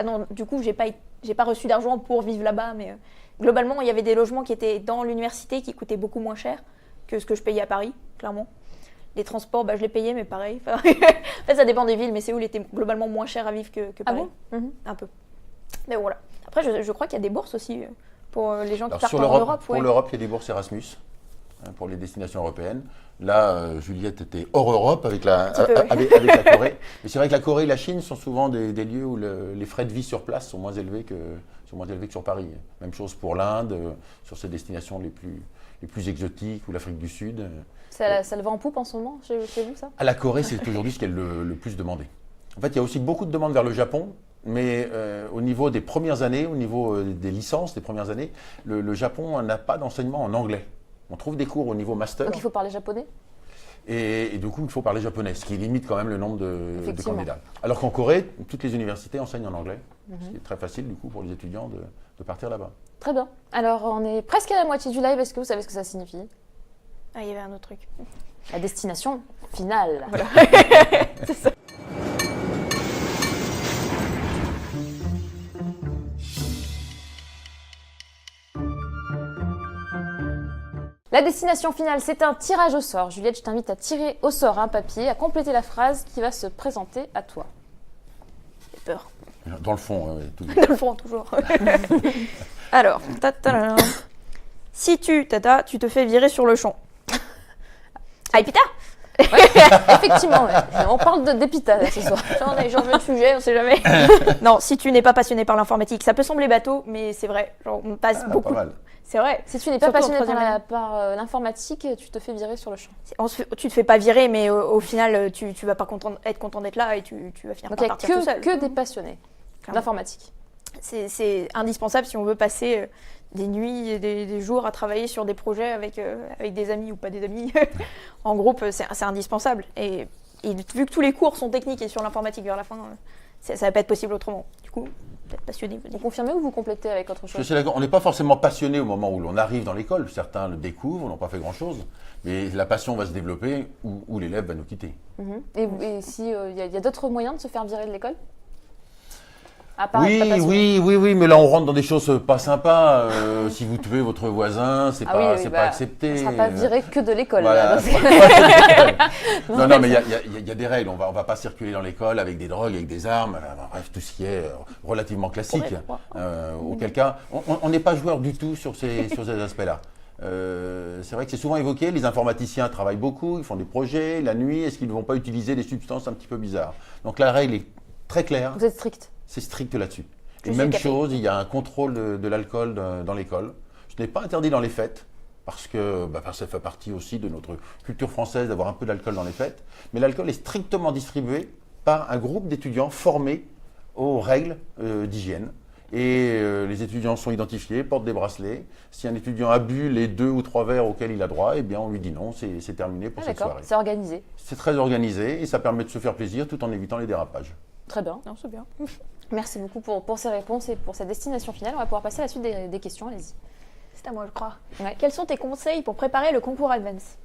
Non, du coup, j'ai pas reçu d'argent pour vivre là-bas. Mais globalement, il y avait des logements qui étaient dans l'université qui coûtaient beaucoup moins cher que ce que je payais à Paris, clairement. Les transports, je les payais, mais pareil. En fait, ça dépend des villes, mais Séoul était globalement moins cher à vivre que Paris. Ah bon? Un peu. Mais voilà. Après, je crois qu'il y a des bourses aussi pour les gens qui partent sur en Europe. Pour l'Europe, il y a des bourses Erasmus pour les destinations européennes. Là, Juliette était hors Europe avec la Corée. Mais c'est vrai que la Corée et la Chine sont souvent des lieux où les frais de vie sur place sont moins élevés que sur Paris. Même chose pour l'Inde, sur ces destinations les plus exotiques, ou l'Afrique du Sud. Ça le vend en poupe en ce moment chez vous, ça? À la Corée, c'est aujourd'hui ce qui est le plus demandé. En fait, il y a aussi beaucoup de demandes vers le Japon, mais au niveau des premières années, au niveau des licences des premières années, le Japon n'a pas d'enseignement en anglais. On trouve des cours au niveau master. Donc il faut parler japonais? Et du coup, il faut parler japonais, ce qui limite quand même le nombre de candidats. Alors qu'en Corée, toutes les universités enseignent en anglais. Ce qui est très facile du coup pour les étudiants de partir là-bas. Très bien. Alors, on est presque à la moitié du live. Est-ce que vous savez ce que ça signifie? Ah, il y avait un autre truc. La destination finale. Voilà. C'est ça. La destination finale, c'est un tirage au sort. Juliette, je t'invite à tirer au sort un papier, à compléter la phrase qui va se présenter à toi. J'ai peur. Dans le fond, toujours. Dans le fond, toujours. Alors, si tu te fais virer sur le champ. Ah, EPITA? Effectivement, ouais. On parle d'EPITA ce soir. J'en veux le sujet, on sait jamais. Non, si tu n'es pas passionné par l'informatique, ça peut sembler bateau, mais c'est vrai. Genre, on passe beaucoup. Pas mal. C'est vrai. Si tu n'es pas Surtout en passionné 3e par l'informatique, tu te fais virer sur le champ. Tu te fais pas virer, mais au final, tu vas pas être content d'être là et tu vas finir Donc par il n'y a partir tout seul. que des passionnés d'informatique. C'est indispensable si on veut passer des nuits et des jours à travailler sur des projets avec des amis ou pas des amis. En groupe, c'est indispensable. Et vu que tous les cours sont techniques et sur l'informatique vers la fin, ça va pas être possible autrement. Du coup, peut-être passionné. Vous confirmez ou vous complétez avec autre chose? Je suis d'accord. On n'est pas forcément passionné au moment où l'on arrive dans l'école. Certains le découvrent, n'ont pas fait grand-chose. Mais la passion va se développer où l'élève va nous quitter. Et si y a d'autres moyens de se faire virer de l'école? À part Oui, mais là on rentre dans des choses pas sympas. Si vous tuez votre voisin, c'est pas accepté. On ne sera pas viré que de l'école. Voilà. Là, non, mais il y a des règles. On va pas circuler dans l'école avec des drogues, avec des armes. Bref, tout ce qui est relativement classique. Auquel cas, on n'est pas joueur du tout sur ces aspects-là. C'est vrai que c'est souvent évoqué, les informaticiens travaillent beaucoup, ils font des projets, la nuit, est-ce qu'ils ne vont pas utiliser des substances un petit peu bizarres? Donc la règle est très claire. Vous êtes strict? C'est strict là-dessus. Et même chose, il y a un contrôle de l'alcool dans l'école. Ce n'est pas interdit dans les fêtes, parce que ça fait partie aussi de notre culture française d'avoir un peu d'alcool dans les fêtes. Mais l'alcool est strictement distribué par un groupe d'étudiants formés aux règles d'hygiène. Et les étudiants sont identifiés, portent des bracelets. Si un étudiant a bu les 2 ou 3 verres auxquels il a droit, eh bien on lui dit non, c'est terminé pour cette soirée. C'est organisé. C'est très organisé et ça permet de se faire plaisir tout en évitant les dérapages. Très bien. Non, c'est bien. Merci beaucoup pour ces réponses et pour cette destination finale. On va pouvoir passer à la suite des questions. Allez-y. C'est à moi, je crois. Ouais. Quels sont tes conseils pour préparer le concours Advance?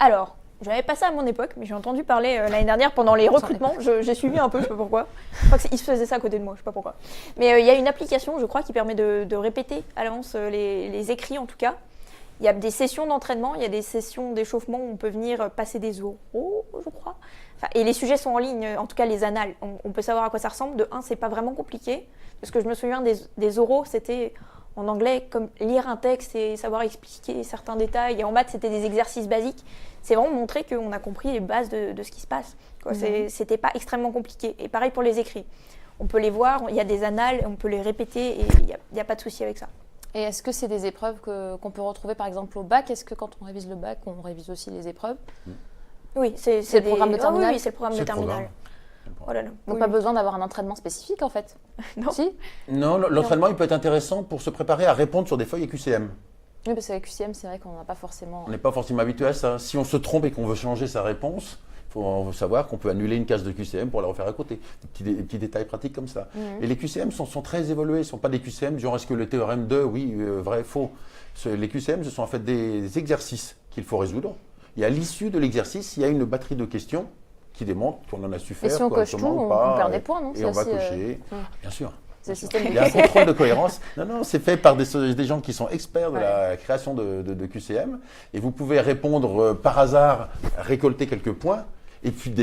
Alors, j'avais pas ça à mon époque, mais j'ai entendu parler l'année dernière pendant les recrutements. J'ai suivi un peu, je sais pas pourquoi. Je crois qu'il se faisait ça à côté de moi, je sais pas pourquoi. Mais il y a une application, je crois, qui permet de répéter à l'avance les écrits en tout cas. Il y a des sessions d'entraînement, il y a des sessions d'échauffement où on peut venir passer des oraux, je crois. Et les sujets sont en ligne, en tout cas les annales. On peut savoir à quoi ça ressemble. De 1, c'est pas vraiment compliqué. Parce que je me souviens des oraux, c'était en anglais comme lire un texte et savoir expliquer certains détails. Et en maths, c'était des exercices basiques. C'est vraiment montrer qu'on a compris les bases de ce qui se passe. C'était pas extrêmement compliqué. Et pareil pour les écrits. on peut les voir, il y a des annales, on peut les répéter et il n'y a pas de souci avec ça. Et est-ce que c'est des épreuves qu'on peut retrouver par exemple au bac? Est-ce que quand on révise le bac, on révise aussi les épreuves? Oui, c'est le programme de terminale. Oui, c'est le programme de terminale. Oh là là. Donc pas besoin d'avoir un entraînement spécifique en fait. Non. Si? Non, l'entraînement, il peut être intéressant pour se préparer à répondre sur des feuilles QCM. Oui, parce qu'avec QCM, c'est vrai qu'on n'a pas forcément... On n'est pas forcément habitué à ça. Si on se trompe et qu'on veut changer sa réponse, il faut savoir qu'on peut annuler une case de QCM pour la refaire à côté. Des petits détails pratiques comme ça. Et les QCM sont très évolués. Ce ne sont pas des QCM, genre est-ce que le théorème de, oui, vrai, faux. Les QCM, ce sont en fait des exercices qu'il faut résoudre. Et à l'issue de l'exercice, il y a une batterie de questions qui démontre qu'on en a su faire. Et si on coche tout, on perd des points, non? Et on va cocher. Bien sûr. C'est le système. Il y a un contrôle de cohérence. Non, c'est fait par des gens qui sont experts de la création de QCM. Et vous pouvez répondre par hasard, récolter quelques points. Et puis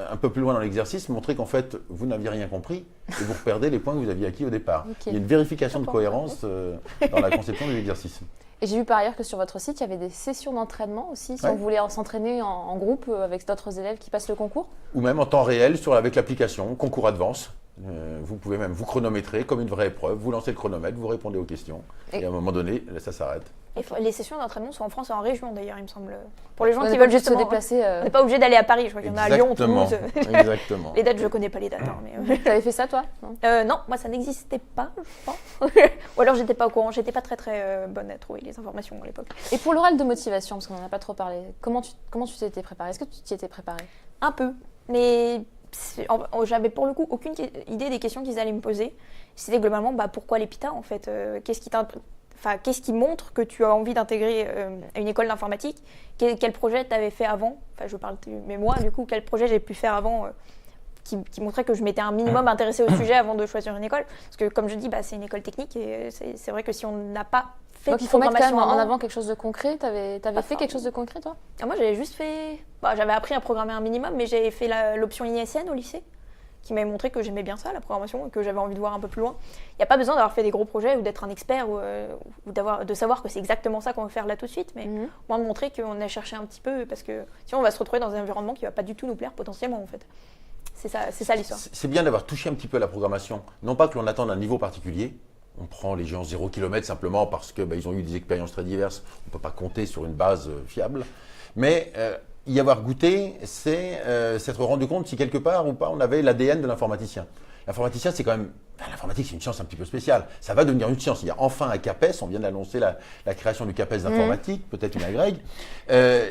un peu plus loin dans l'exercice, montrer qu'en fait, vous n'aviez rien compris et vous reperdez les points que vous aviez acquis au départ. Il y a une vérification de cohérence dans la conception de l'exercice. Et j'ai vu par ailleurs que sur votre site, il y avait des sessions d'entraînement aussi, si on voulait s'entraîner en groupe avec d'autres élèves qui passent le concours. Ou même en temps réel avec l'application Concours Advance. Vous pouvez même vous chronométrer comme une vraie épreuve, vous lancez le chronomètre, vous répondez aux questions et à un moment donné, ça s'arrête. Et les sessions d'entraînement sont en France et en région d'ailleurs, il me semble. Pour les gens qui veulent veulent justement se déplacer. On n'est pas obligé d'aller à Paris, je crois qu'il y en a à Lyon, Toulouse. Exactement. Les dates, je ne connais pas les dates. Mais... Tu avais fait ça toi? Non, moi ça n'existait pas, je pense. Ou alors j'étais pas au courant, j'étais pas très bonne à trouver les informations à l'époque. Et pour l'oral de motivation, parce qu'on n'en a pas trop parlé, comment tu t'étais préparée? Est-ce que tu t'y étais préparée? Un peu, mais j'avais pour le coup aucune idée des questions qu'ils allaient me poser. C'était globalement pourquoi l'EPITA en fait, qu'est-ce qui montre que tu as envie d'intégrer une école d'informatique? Quel projet tu avais fait avant? Enfin, je parle mais moi, du coup, quel projet j'ai pu faire avant qui montrait que je m'étais un minimum intéressée au sujet avant de choisir une école? Parce que, comme je dis, c'est une école technique et c'est vrai que si on n'a pas fait donc il faut mettre quand même en avant quelque chose de concret. T'avais fait quelque chose de concret, toi? Moi, j'avais juste fait... j'avais appris à programmer un minimum, mais j'ai fait l'option ISN au lycée, qui m'avait montré que j'aimais bien ça, la programmation, et que j'avais envie de voir un peu plus loin. Il n'y a pas besoin d'avoir fait des gros projets ou d'être un expert ou de savoir que c'est exactement ça qu'on veut faire là tout de suite, mais au moins de montrer qu'on a cherché un petit peu, parce que sinon on va se retrouver dans un environnement qui ne va pas du tout nous plaire potentiellement en fait. C'est ça l'histoire. C'est bien d'avoir touché un petit peu à la programmation, non pas que l'on attende un niveau particulier. On prend les gens 0 km simplement parce qu'ils ont eu des expériences très diverses. On ne peut pas compter sur une base fiable. Mais y avoir goûté, c'est s'être rendu compte si quelque part ou pas on avait l'ADN de l'informaticien. L'informaticien, c'est quand même... l'informatique, c'est une science un petit peu spéciale. Ça va devenir une science. Il y a enfin un CAPES. On vient d'annoncer la création du CAPES d'informatique, peut-être une agrég.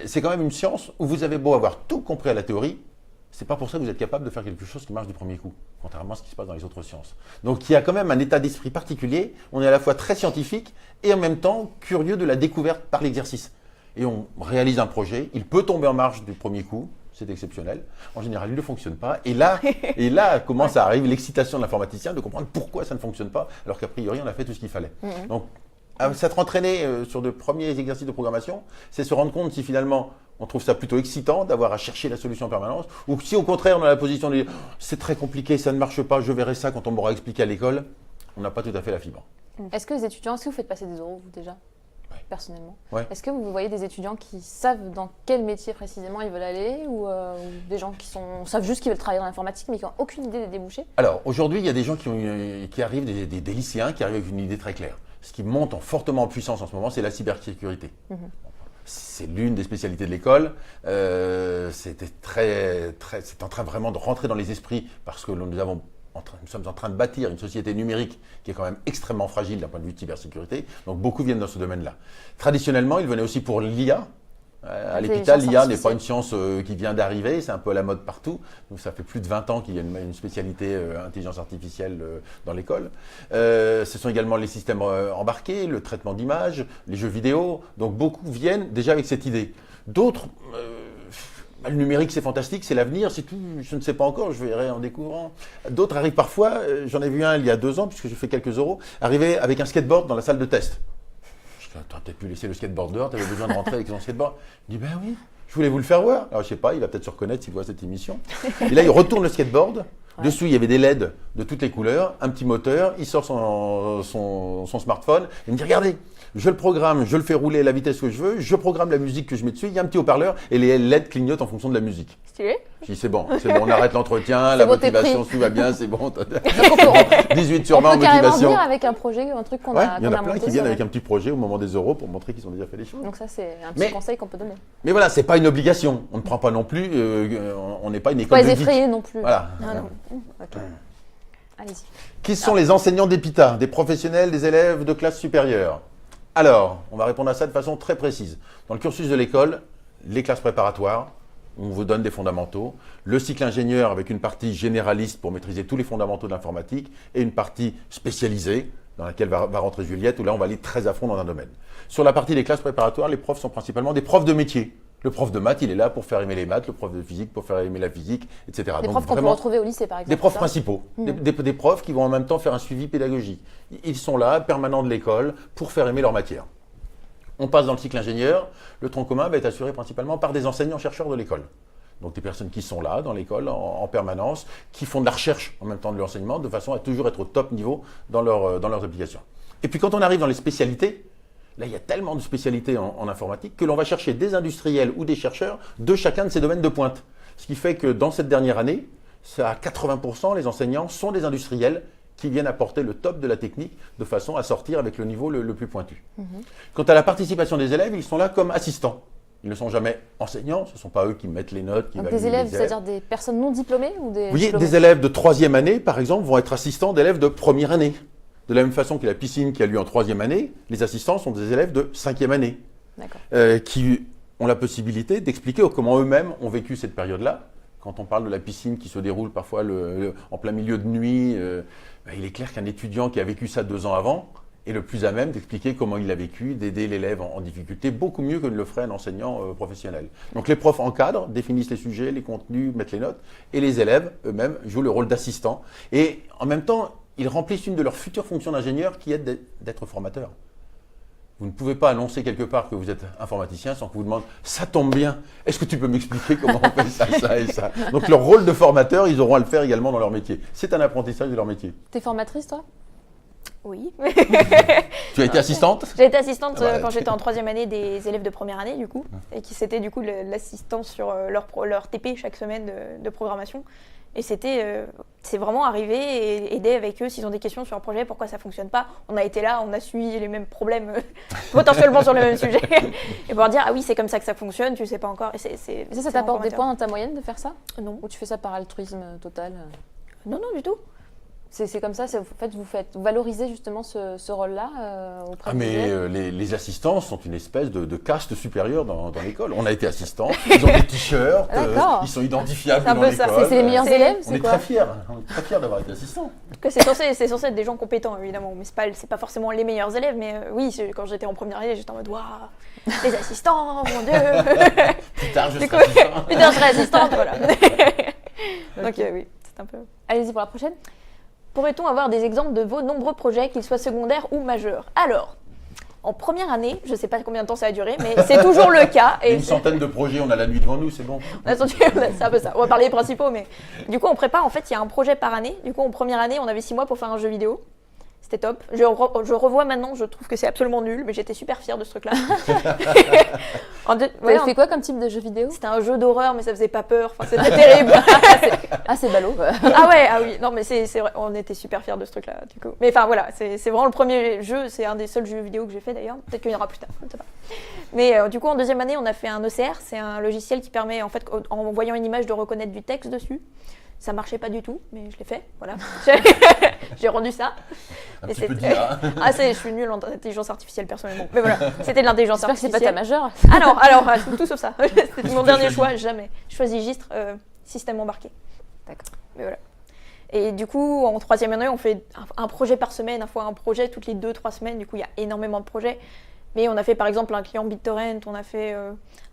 C'est quand même une science où vous avez beau avoir tout compris à la théorie, c'est pas pour ça que vous êtes capable de faire quelque chose qui marche du premier coup, contrairement à ce qui se passe dans les autres sciences. Donc il y a quand même un état d'esprit particulier. On est à la fois très scientifique et en même temps curieux de la découverte par l'exercice. Et on réalise un projet, il peut tomber en marche du premier coup, c'est exceptionnel. En général, il ne fonctionne pas. Et là commence à arriver l'excitation de l'informaticien de comprendre pourquoi ça ne fonctionne pas, alors qu'a priori, on a fait tout ce qu'il fallait. Donc, s'être entraîné sur de premiers exercices de programmation, c'est se rendre compte si finalement on trouve ça plutôt excitant d'avoir à chercher la solution en permanence, ou si au contraire on a la position de dire c'est très compliqué, ça ne marche pas, je verrai ça quand on m'aura expliqué à l'école, on n'a pas tout à fait la fibre. Est-ce que vous faites passer des oraux vous déjà? Personnellement. Ouais. Est-ce que vous voyez des étudiants qui savent dans quel métier précisément ils veulent aller ou des gens qui savent juste qu'ils veulent travailler dans l'informatique mais qui n'ont aucune idée des débouchés? Alors aujourd'hui, il y a des gens qui arrivent, des lycéens qui arrivent avec une idée très claire. Ce qui monte fortement en puissance en ce moment, c'est la cybersécurité. C'est l'une des spécialités de l'école. C'est en train vraiment de rentrer dans les esprits parce que nous sommes en train de bâtir une société numérique qui est quand même extrêmement fragile d'un point de vue de cybersécurité. Donc beaucoup viennent dans ce domaine-là. Traditionnellement, ils venaient aussi pour l'IA. À l'EPITA, l'IA n'est pas une science qui vient d'arriver, c'est un peu à la mode partout. Donc ça fait plus de 20 ans qu'il y a une spécialité intelligence artificielle dans l'école. Ce sont également les systèmes embarqués, le traitement d'images, les jeux vidéo. Donc beaucoup viennent déjà avec cette idée. D'autres... le numérique, c'est fantastique, c'est l'avenir, c'est tout. Je ne sais pas encore, je verrai en découvrant. D'autres arrivent parfois, j'en ai vu un il y a 2 ans, puisque j'ai fait quelques euros, arriver avec un skateboard dans la salle de test. Je dis, tu as peut-être pu laisser le skateboard dehors, tu avais besoin de rentrer avec ton skateboard. Il dit, ben oui, je voulais vous le faire voir. Alors je sais pas, il va peut-être se reconnaître s'il voit cette émission. Et là, il retourne le skateboard, Ouais. Dessous, il y avait des LED de toutes les couleurs, un petit moteur, il sort son smartphone et me dit regardez, je le programme, je le fais rouler à la vitesse que je veux, je programme la musique que je mets dessus, il y a un petit haut-parleur et les LED clignotent en fonction de la musique. Stylé. Je dis c'est bon, on arrête l'entretien, la bon, t'es motivation, pris. tout va bien, c'est bon. Donc, on 18 sur 20 peut en carrément motivation. venir avec un projet, un truc qu'on Ouais, a, il y en qu'on a a plein monté. qui viennent sur- avec un petit projet au moment des euros pour montrer qu'ils ont déjà fait les choses. Donc ça, c'est un petit Mais- conseil qu'on peut donner. Mais voilà, c'est pas une obligation. On ne prend pas non plus, on n'est pas une Faut pas école les de geeks. effrayer non plus. Voilà. Non, non. Ok. Allez-y. Qui sont les enseignants d'EPITA, des professionnels, des élèves de classe supérieure? Alors, on va répondre à ça de façon très précise. Dans le cursus de l'école, les classes préparatoires, on vous donne des fondamentaux. Le cycle ingénieur avec une partie généraliste pour maîtriser tous les fondamentaux de l'informatique et une partie spécialisée dans laquelle va rentrer Juliette, où là on va aller très à fond dans un domaine. Sur la partie des classes préparatoires, les profs sont principalement des profs de métier. Le prof de maths, il est là pour faire aimer les maths, le prof de physique pour faire aimer la physique, etc. Des Donc profs qu'on peut vraiment, retrouver au lycée, par exemple. des profs c'est ça principaux, des profs qui vont en même temps faire un suivi pédagogique. Ils sont là, permanents de l'école, pour faire aimer leur matière. On passe dans le cycle ingénieur. Le tronc commun va être assuré principalement par des enseignants-chercheurs de l'école. Donc des personnes qui sont là, dans l'école, en permanence, qui font de la recherche en même temps de l'enseignement, de façon à toujours être au top niveau dans leurs applications. Et puis quand on arrive dans les spécialités, là il y a tellement de spécialités en informatique que l'on va chercher des industriels ou des chercheurs de chacun de ces domaines de pointe. Ce qui fait que dans cette dernière année, à 80%, les enseignants sont des industriels qui viennent apporter le top de la technique de façon à sortir avec le niveau le plus pointu. Quant à la participation des élèves, ils sont là comme assistants. Ils ne sont jamais enseignants, ce ne sont pas eux qui mettent les notes, qui Donc valident des élèves, les c'est-à-dire des personnes non diplômées ou des Vous voyez, diplômés des élèves de 3e année, par exemple, vont être assistants d'élèves de 1re année. De la même façon que la piscine qui a lieu en 3e année, les assistants sont des élèves de 5e année, D'accord. qui ont la possibilité d'expliquer comment eux-mêmes ont vécu cette période-là. Quand on parle de la piscine qui se déroule parfois en plein milieu de nuit, il est clair qu'un étudiant qui a vécu ça 2 ans avant est le plus à même d'expliquer comment il l'a vécu, d'aider l'élève en difficulté, beaucoup mieux que ne le ferait un enseignant professionnel. Donc les profs encadrent, définissent les sujets, les contenus, mettent les notes, et les élèves eux-mêmes jouent le rôle d'assistants. Et en même temps, ils remplissent une de leurs futures fonctions d'ingénieur qui est d'être formateur. Vous ne pouvez pas annoncer quelque part que vous êtes informaticien sans qu'on vous demande « ça tombe bien, est-ce que tu peux m'expliquer comment on fait ça, ça et ça ?» Donc leur rôle de formateur, ils auront à le faire également dans leur métier. C'est un apprentissage de leur métier. T'es formatrice, toi? Oui. Tu as été assistante? J'ai été assistante Ah bah, quand j'étais en 3e année des élèves de 1re année, du coup, et qui c'était du coup l'assistance sur leur TP chaque semaine de programmation. Et c'est vraiment arrivé et aider avec eux s'ils ont des questions sur un projet, pourquoi ça fonctionne pas. On a été là, on a suivi les mêmes problèmes potentiellement sur le même sujet et pouvoir dire ah oui c'est comme ça que ça fonctionne, tu sais pas encore. Et Et ça c'est t'apporte vraiment des formateur. points dans ta moyenne de faire ça? Non, Ou tu fais ça par altruisme total? non, non du tout. C'est comme ça, en fait, vous valorisez justement ce rôle-là auprès Ah des mais élèves? les assistants sont une espèce de caste supérieure dans l'école. On a été assistants, ils ont des t-shirts, D'accord. ils sont identifiables C'est un dans peu ça. l'école. C'est les meilleurs élèves, On c'est est quoi? très fiers, on est très fiers d'avoir été assistants. Que c'est censé être des gens compétents évidemment, mais c'est pas forcément les meilleurs élèves. Mais oui, quand j'étais en 1re année, j'étais en mode waouh, les assistants, mon dieu. Plus tard, je Du serai coup, assistant. putain, je serai assistante, voilà. Donc oui, c'est un peu. Allez-y pour la prochaine. Pourrait-on avoir des exemples de vos nombreux projets, qu'ils soient secondaires ou majeurs? Alors, en 1re année, je sais pas combien de temps ça a duré, mais c'est toujours le cas. Et Une centaine de projets, on a la nuit devant nous, c'est bon. c'est un peu ça. On va parler des principaux, mais du coup, on prépare. En fait, il y a un projet par année. Du coup, en 1re année, on avait 6 mois pour faire un jeu vidéo. C'était top. Je revois maintenant, je trouve que c'est absolument nul, mais j'étais super fière de ce truc-là. Vous avez fait quoi comme type de jeu vidéo? C'était un jeu d'horreur, mais ça faisait pas peur. Enfin, c'était terrible. Ah, c'est ballot. Ah ouais, ah oui. Non, mais c'est vrai. On était super fiers de ce truc-là, du coup. Mais enfin, voilà, c'est vraiment le premier jeu. C'est un des seuls jeux vidéo que j'ai fait d'ailleurs. Peut-être qu'il y en aura plus tard. Je ne sais pas. Mais du coup, en 2e année, on a fait un ECR. C'est un logiciel qui permet, en fait, en voyant une image, de reconnaître du texte dessus. Ça marchait pas du tout, mais je l'ai fait, voilà. J'ai rendu ça. Un Et petit peu c'était- d'IA. Ah, je suis nulle en intelligence artificielle personnellement. Mais voilà, c'était de l'intelligence J'espère que c'est artificielle. pas ta majeure. Alors, tout sauf ça. C'était Qu'est-ce mon que tu as dernier choisi choix, jamais. Je choisis Gistre, système embarqué. D'accord. Mais voilà. Et du coup, en 3e année, on fait un projet par semaine, un projet toutes les 2-3 semaines. Du coup, il y a énormément de projets. Mais on a fait par exemple un client BitTorrent, on a fait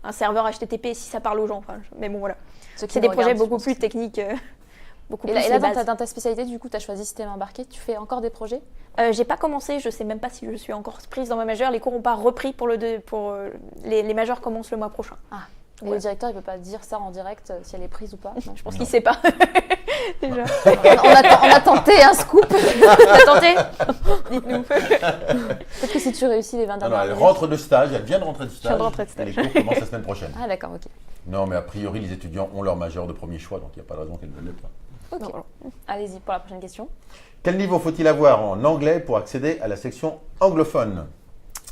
un serveur HTTP si ça parle aux gens. Enfin, mais bon, voilà. Ceux qui C'est nous des projets regardent, je beaucoup pense plus que- techniques. Beaucoup Et plus là, les bases. dans ta spécialité, du coup, tu as choisi système embarqué. Tu fais encore des projets? J'ai pas commencé, je sais même pas si je suis encore prise dans ma majeure. Les cours n'ont pas repris pour les majeures commencent le mois prochain. Ah. Et le directeur, il peut pas dire ça en direct si elle est prise ou pas. Non. Je pense qu'il sait pas. Déjà. On a tenté un scoop. T'as tenté? Dites-nous. Peut-être que si tu réussis les 20 Non, dernières elle minutes- rentre de stage, elle vient de rentrer de stage. de rentrer de stage. Et les cours commencent la semaine prochaine. Ah d'accord, ok. Non, mais a priori, les étudiants ont leur majeur de premier choix, donc il n'y a pas de raison qu'elles ne l'aient pas. Ok. Non, voilà. Allez-y pour la prochaine question. Quel niveau faut-il avoir en anglais pour accéder à la section anglophone?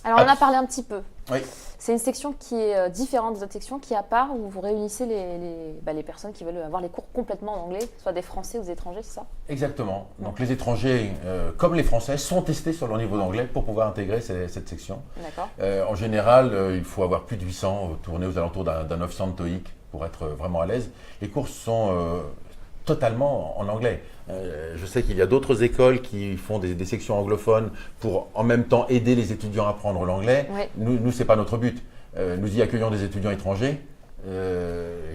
Alors on en a parlé un petit peu. Oui. C'est une section qui est différente des autres sections, qui est à part, où vous réunissez les personnes qui veulent avoir les cours complètement en anglais, soit des Français ou des étrangers, c'est ça? Exactement. Donc les étrangers, comme les Français, sont testés sur leur niveau d'anglais pour pouvoir intégrer cette section. D'accord. En général, il faut avoir plus de 800, tourner aux alentours d'un 900 de TOEIC pour être vraiment à l'aise. Les cours sont totalement en anglais. Je sais qu'il y a d'autres écoles qui font des sections anglophones pour en même temps aider les étudiants à apprendre l'anglais. Ouais. Nous ce n'est pas notre but. Nous y accueillons des étudiants étrangers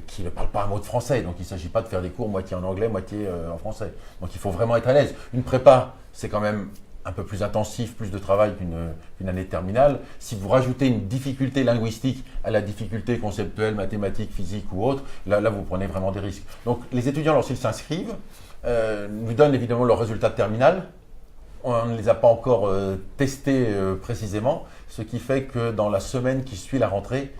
qui ne parlent pas un mot de français. Donc il ne s'agit pas de faire des cours moitié en anglais, moitié en français. Donc il faut vraiment être à l'aise. Une prépa, c'est quand même un peu plus intensif, plus de travail qu'une année de terminale. Si vous rajoutez une difficulté linguistique à la difficulté conceptuelle, mathématique, physique ou autre, là vous prenez vraiment des risques. Donc les étudiants, lorsqu'ils s'inscrivent, nous donnent évidemment leurs résultats de terminale. On ne les a pas encore testés précisément, ce qui fait que dans la semaine qui suit la rentrée,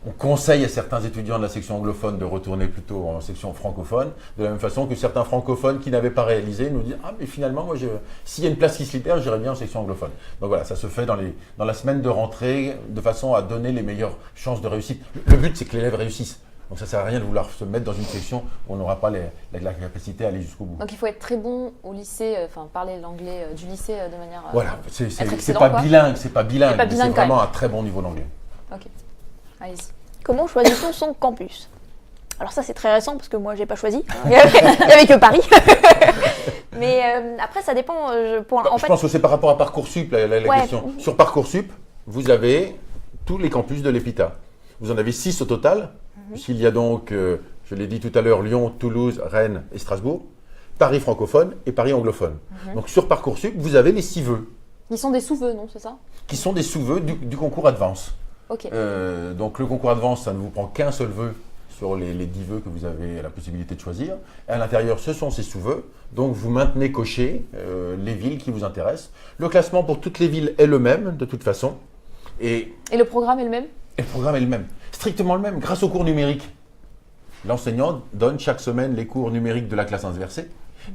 on conseille à certains étudiants de la section anglophone de retourner plutôt en section francophone, de la même façon que certains francophones qui n'avaient pas réalisé nous disent « Ah, mais finalement, moi, s'il y a une place qui se libère, j'irai bien en section anglophone. » Donc voilà, ça se fait dans la semaine de rentrée, de façon à donner les meilleures chances de réussite. Le but, c'est que l'élève réussisse. Donc ça ne sert à rien de vouloir se mettre dans une section où on n'aura pas la capacité à aller jusqu'au bout. Donc il faut être très bon au lycée, parler l'anglais du lycée de manière... Voilà, c'est excellent, pas quoi. bilingue, c'est pas bilingue, pas mais c'est bilingue quand vraiment un très bon niveau d'anglais. Ok, allez-y. Comment choisit-on son campus? Alors ça c'est très récent parce que moi j'ai pas choisi. Il y avait que Paris. Mais après ça dépend. Je pense que c'est par rapport à Parcoursup la Ouais. question. Sur Parcoursup, vous avez tous les campus de l'EPITA. Vous en avez 6 au total, puisqu'il y a donc, je l'ai dit tout à l'heure, Lyon, Toulouse, Rennes et Strasbourg, Paris francophone et Paris anglophone. Donc sur Parcoursup, vous avez les 6 vœux, Ils sont des sous-vœux, non, c'est ça? qui sont des sous-vœux du concours Advance. Ok. Donc le concours Advance, ça ne vous prend qu'un seul vœu sur les 10 vœux que vous avez la possibilité de choisir. Et à l'intérieur, ce sont ces sous-vœux. Donc vous maintenez coché les villes qui vous intéressent. Le classement pour toutes les villes est le même, de toute façon. Et Et le programme est le même? le programme est le même, strictement le même, grâce aux cours numériques. L'enseignant donne chaque semaine les cours numériques de la classe inversée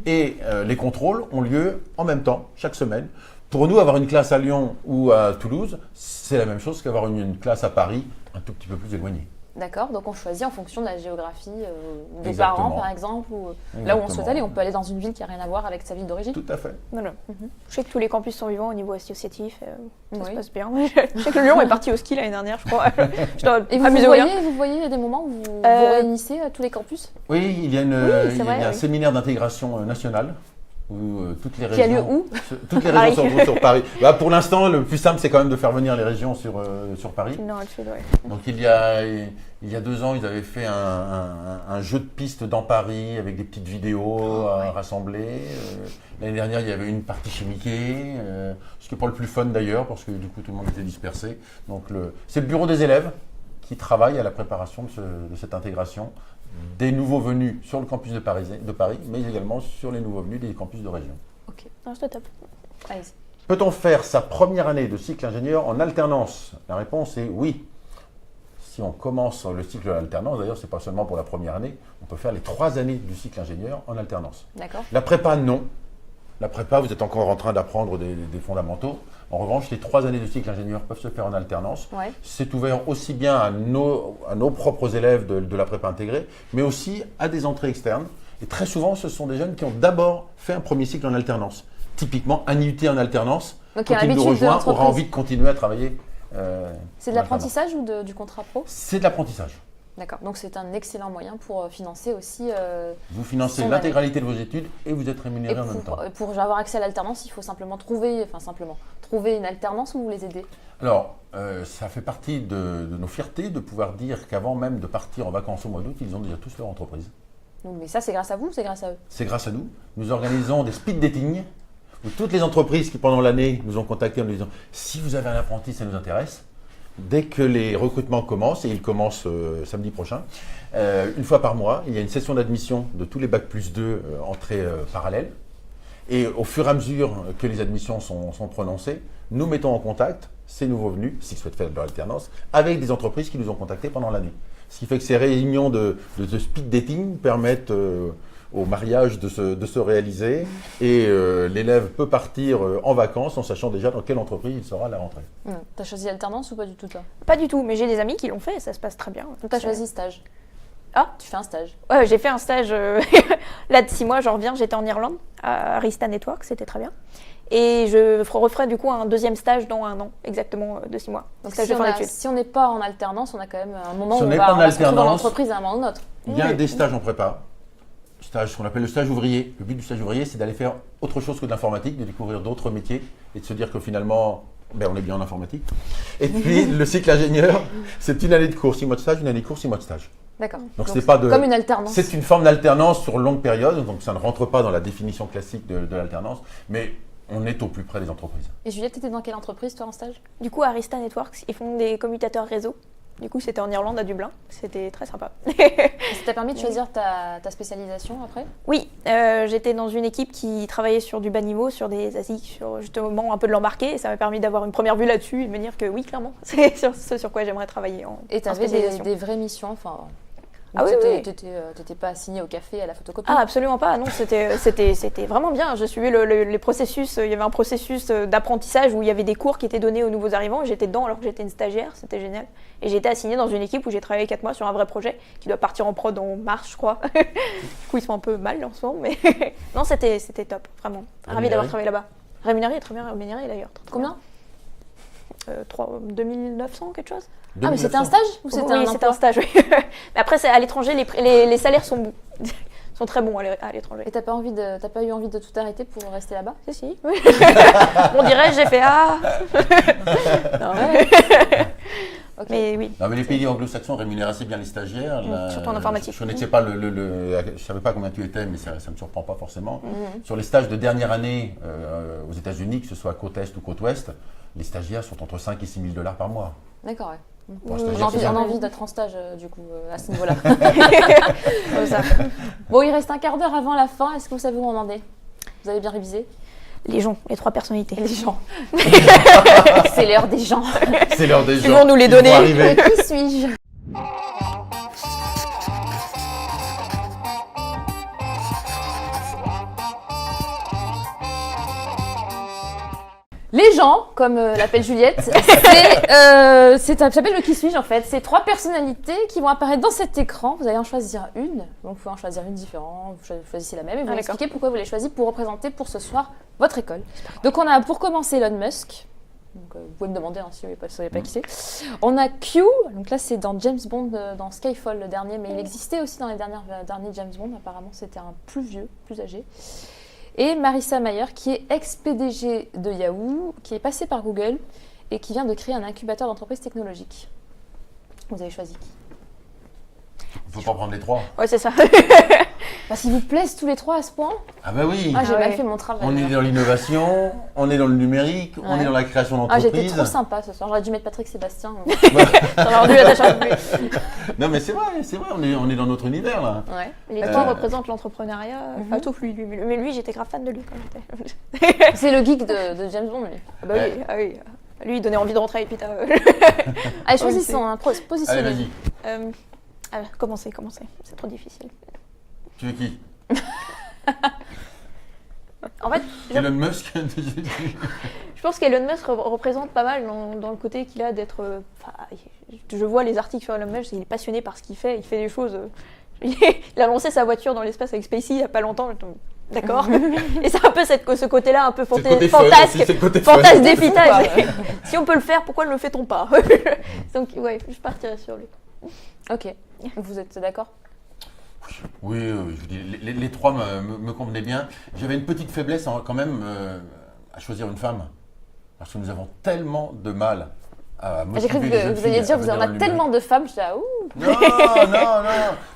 et les contrôles ont lieu en même temps, chaque semaine. Pour nous, avoir une classe à Lyon ou à Toulouse, c'est la même chose qu'avoir une classe à Paris un tout petit peu plus éloignée. D'accord, donc on choisit en fonction de la géographie des Exactement. parents par exemple, ou là où on Exactement. souhaite aller. On peut aller dans une ville qui n'a rien à voir avec sa ville d'origine. Tout à fait. Voilà. Je sais que tous les campus sont vivants au niveau associatif. Ça se Oui. passe bien. Je sais que Lyon est parti au ski l'année dernière, je crois. Je dois Et vous amuser au bien. voyez des moments où vous réunissez tous les campus Oui, il y a, c'est il y a vrai, un oui. séminaire d'intégration nationale où toutes les Qui a régions, lieu où toutes les Paris. régions sont regroupées sur Paris. Bah, pour l'instant, le plus simple, c'est quand même de faire venir les régions sur Paris. Non, le sud, ouais. Donc il y a 2 ans, ils avaient fait un jeu de piste dans Paris avec des petites vidéos à rassembler. L'année dernière, il y avait une partie chez Mickey, ce qui n'est pas le plus fun d'ailleurs parce que du coup tout le monde était dispersé. Donc c'est le bureau des élèves qui travaille à la préparation de cette intégration des nouveaux venus sur le campus de Paris, mais également sur les nouveaux venus des campus de région. Ok, Non, c'est top. allez-y. Peut-on faire sa première année de cycle ingénieur en alternance? La réponse est oui. Si on commence le cycle de l'alternance, d'ailleurs, ce n'est pas seulement pour la première année, on peut faire les 3 années du cycle ingénieur en alternance. D'accord. La prépa, non. La prépa, vous êtes encore en train d'apprendre des fondamentaux. En revanche, les 3 années du cycle ingénieur peuvent se faire en alternance. Ouais. C'est ouvert aussi bien à nos propres élèves de la prépa intégrée, mais aussi à des entrées externes. Et très souvent, ce sont des jeunes qui ont d'abord fait un premier cycle en alternance. Typiquement, un IUT en alternance, Donc, il y a quand il nous l'habitude de rejoint, aura l'entreprise. envie de continuer à travailler. C'est de l'apprentissage ou du contrat pro? C'est de l'apprentissage. D'accord, donc c'est un excellent moyen pour financer aussi. Vous financez Son l'intégralité de vos études et vous êtes Et rémunéré en même temps. pour avoir accès à l'alternance, il faut simplement trouver une alternance où vous les aidez. Alors, ça fait partie de nos fiertés de pouvoir dire qu'avant même de partir en vacances au mois d'août, ils ont déjà tous leur entreprise. Donc, mais ça, c'est grâce à vous ou c'est grâce à eux? C'est grâce à nous. Nous organisons des speed dating où toutes les entreprises qui pendant l'année nous ont contactés en nous disant si vous avez un apprenti, ça nous intéresse. dès que les recrutements commencent, et ils commencent samedi prochain, une fois par mois, il y a une session d'admission de tous les Bac plus 2 entrées parallèles. Et au fur et à mesure que les admissions sont prononcées, nous mettons en contact ces nouveaux venus, s'ils souhaitent faire de l'alternance, avec des entreprises qui nous ont contactés pendant l'année. Ce qui fait que ces réunions de speed dating permettent au mariage de se réaliser et l'élève peut partir en vacances en sachant déjà dans quelle entreprise il sera à la rentrée. T'as choisi alternance ou pas du tout toi? Pas du tout, mais j'ai des amis qui l'ont fait et ça se passe très bien. T'as choisi stage? Ah, tu fais un stage? Ouais, j'ai fait un stage là de 6 mois, j'en reviens, j'étais en Irlande, à Arista Network, c'était très bien. Et je referai du coup un deuxième stage dans 1 an, exactement de 6 mois. Donc si on n'est pas en alternance, on a quand même un moment si où on on n'est va pas en s'inscrire dans alternance, l'entreprise à un moment ou l'autre. Il y a des stages en prépa, ce qu'on appelle le stage ouvrier. Le but du stage ouvrier, c'est d'aller faire autre chose que de l'informatique, de découvrir d'autres métiers et de se dire que finalement, on est bien en informatique. Et puis, le cycle ingénieur, c'est une année de cours, 6 mois de stage, une année de cours, 6 mois de stage. D'accord. Donc c'est pas comme une alternance. C'est une forme d'alternance sur longue période, donc ça ne rentre pas dans la définition classique de l'alternance, mais on est au plus près des entreprises. Et Juliette, tu étais dans quelle entreprise toi en stage? Du coup, Arista Networks, ils font des commutateurs réseau. Du coup, c'était en Irlande, à Dublin. C'était très sympa. Ça t'a permis de choisir ta spécialisation après? Oui, j'étais dans une équipe qui travaillait sur du bas niveau, sur des ASIC, sur justement un peu de l'embarqué. Et ça m'a permis d'avoir une première vue là-dessus et de me dire que oui, clairement, c'est ce sur quoi j'aimerais travailler Et tu avais des vraies missions, enfin... Ah oui, oui. T'étais pas assigné au café à la photocopie? Ah, absolument pas. Non, c'était vraiment bien. Je suivais les processus. Il y avait un processus d'apprentissage où il y avait des cours qui étaient donnés aux nouveaux arrivants. J'étais dedans alors que j'étais une stagiaire. C'était génial. Et j'ai été assignée dans une équipe où j'ai travaillé 4 mois sur un vrai projet qui doit partir en prod en mars, je crois. Du coup, ils sont un peu mal en ce moment, mais non, c'était top, vraiment. Ravie d'avoir travaillé là-bas. Rémunéré, très bien rémunéré d'ailleurs. Combien? 2900, quelque chose. 2900. Ah, mais c'était un stage ou c'était un emploi? C'était un stage, oui. Mais après, à l'étranger, les salaires sont très bons à l'étranger. Et t'as pas eu envie de tout arrêter pour rester là-bas? Si. On dirait, j'ai fait non, ouais. Okay. Mais oui. Non, mais les pays anglo-saxons rémunèrent assez bien les stagiaires. Surtout en informatique. Je ne sais pas je savais pas combien tu étais, mais ça ne me surprend pas forcément. Sur les stages de dernière année aux États-Unis, que ce soit côte Est ou côte Ouest, les stagiaires sont entre 5 et 6 000 $ par mois. D'accord, ouais. On a envie d'être en stage, du coup, à ce niveau-là. Bon, il reste un quart d'heure avant la fin. Est-ce que vous savez où on en est? Vous avez bien révisé? Les gens, les 3 personnalités. Les gens. C'est l'heure des gens. C'est l'heure des gens. Ils vont nous les donner. Qui suis-je? Les gens, comme l'appelle Juliette, ça s'appelle le qui suis-je en fait. C'est 3 personnalités qui vont apparaître dans cet écran. Vous allez en choisir une. Donc, vous pouvez en choisir une différente. Vous choisissez la même et vous m'expliquez pourquoi vous les choisi pour représenter pour ce soir votre école. Donc, on a pour commencer Elon Musk. Donc, vous pouvez me demander si vous ne savez pas qui c'est. On a Q. Donc là, c'est dans James Bond, dans Skyfall le dernier, mais il existait aussi dans les derniers James Bond. Apparemment, c'était un plus vieux, plus âgé. Et Marissa Mayer, qui est ex-PDG de Yahoo, qui est passée par Google et qui vient de créer un incubateur d'entreprises technologiques. Vous avez choisi qui? Il ne faut pas prendre les 3. Ouais, c'est ça. Parce qu'ils vous plaisent tous les 3 à ce point? Ah bah oui. J'ai mal fait mon travail. On est dans l'innovation, on est dans le numérique, on est dans la création d'entreprises. J'étais trop sympa ce soir. J'aurais dû mettre Patrick Sébastien. J'aurais dû l'attacher plus. Non mais c'est vrai, on est dans notre univers là. Ouais. Les 3 représentent l'entrepreneuriat, pas tout lui. Mais lui, j'étais grave fan de lui quand j'étais. C'est le geek de James Bond, lui. Ah bah oui. Lui, il donnait envie de rentrer à Epita. Allez, choisissons, positionnez. Allez, vas-y. Commencez. C'est trop difficile. Tu veux qui? En fait, Elon Musk. Je pense qu'Elon Musk représente pas mal dans le côté qu'il a d'être... je vois les articles sur Elon Musk, il est passionné par ce qu'il fait, il fait des choses... Il a lancé sa voiture dans l'espace avec SpaceX il n'y a pas longtemps. D'accord. Et c'est un peu ce côté-là, un peu fantasque d'épitage. Si on peut le faire, pourquoi ne le fait-on pas? Donc, ouais, je partirais sur lui. Ok. Vous êtes d'accord? Oui, je dis, les 3 me convenaient bien. J'avais une petite faiblesse quand même à choisir une femme. Parce que nous avons tellement de mal J'ai cru que vous alliez dire, vous en avez tellement de femmes, je dis, ah ouh.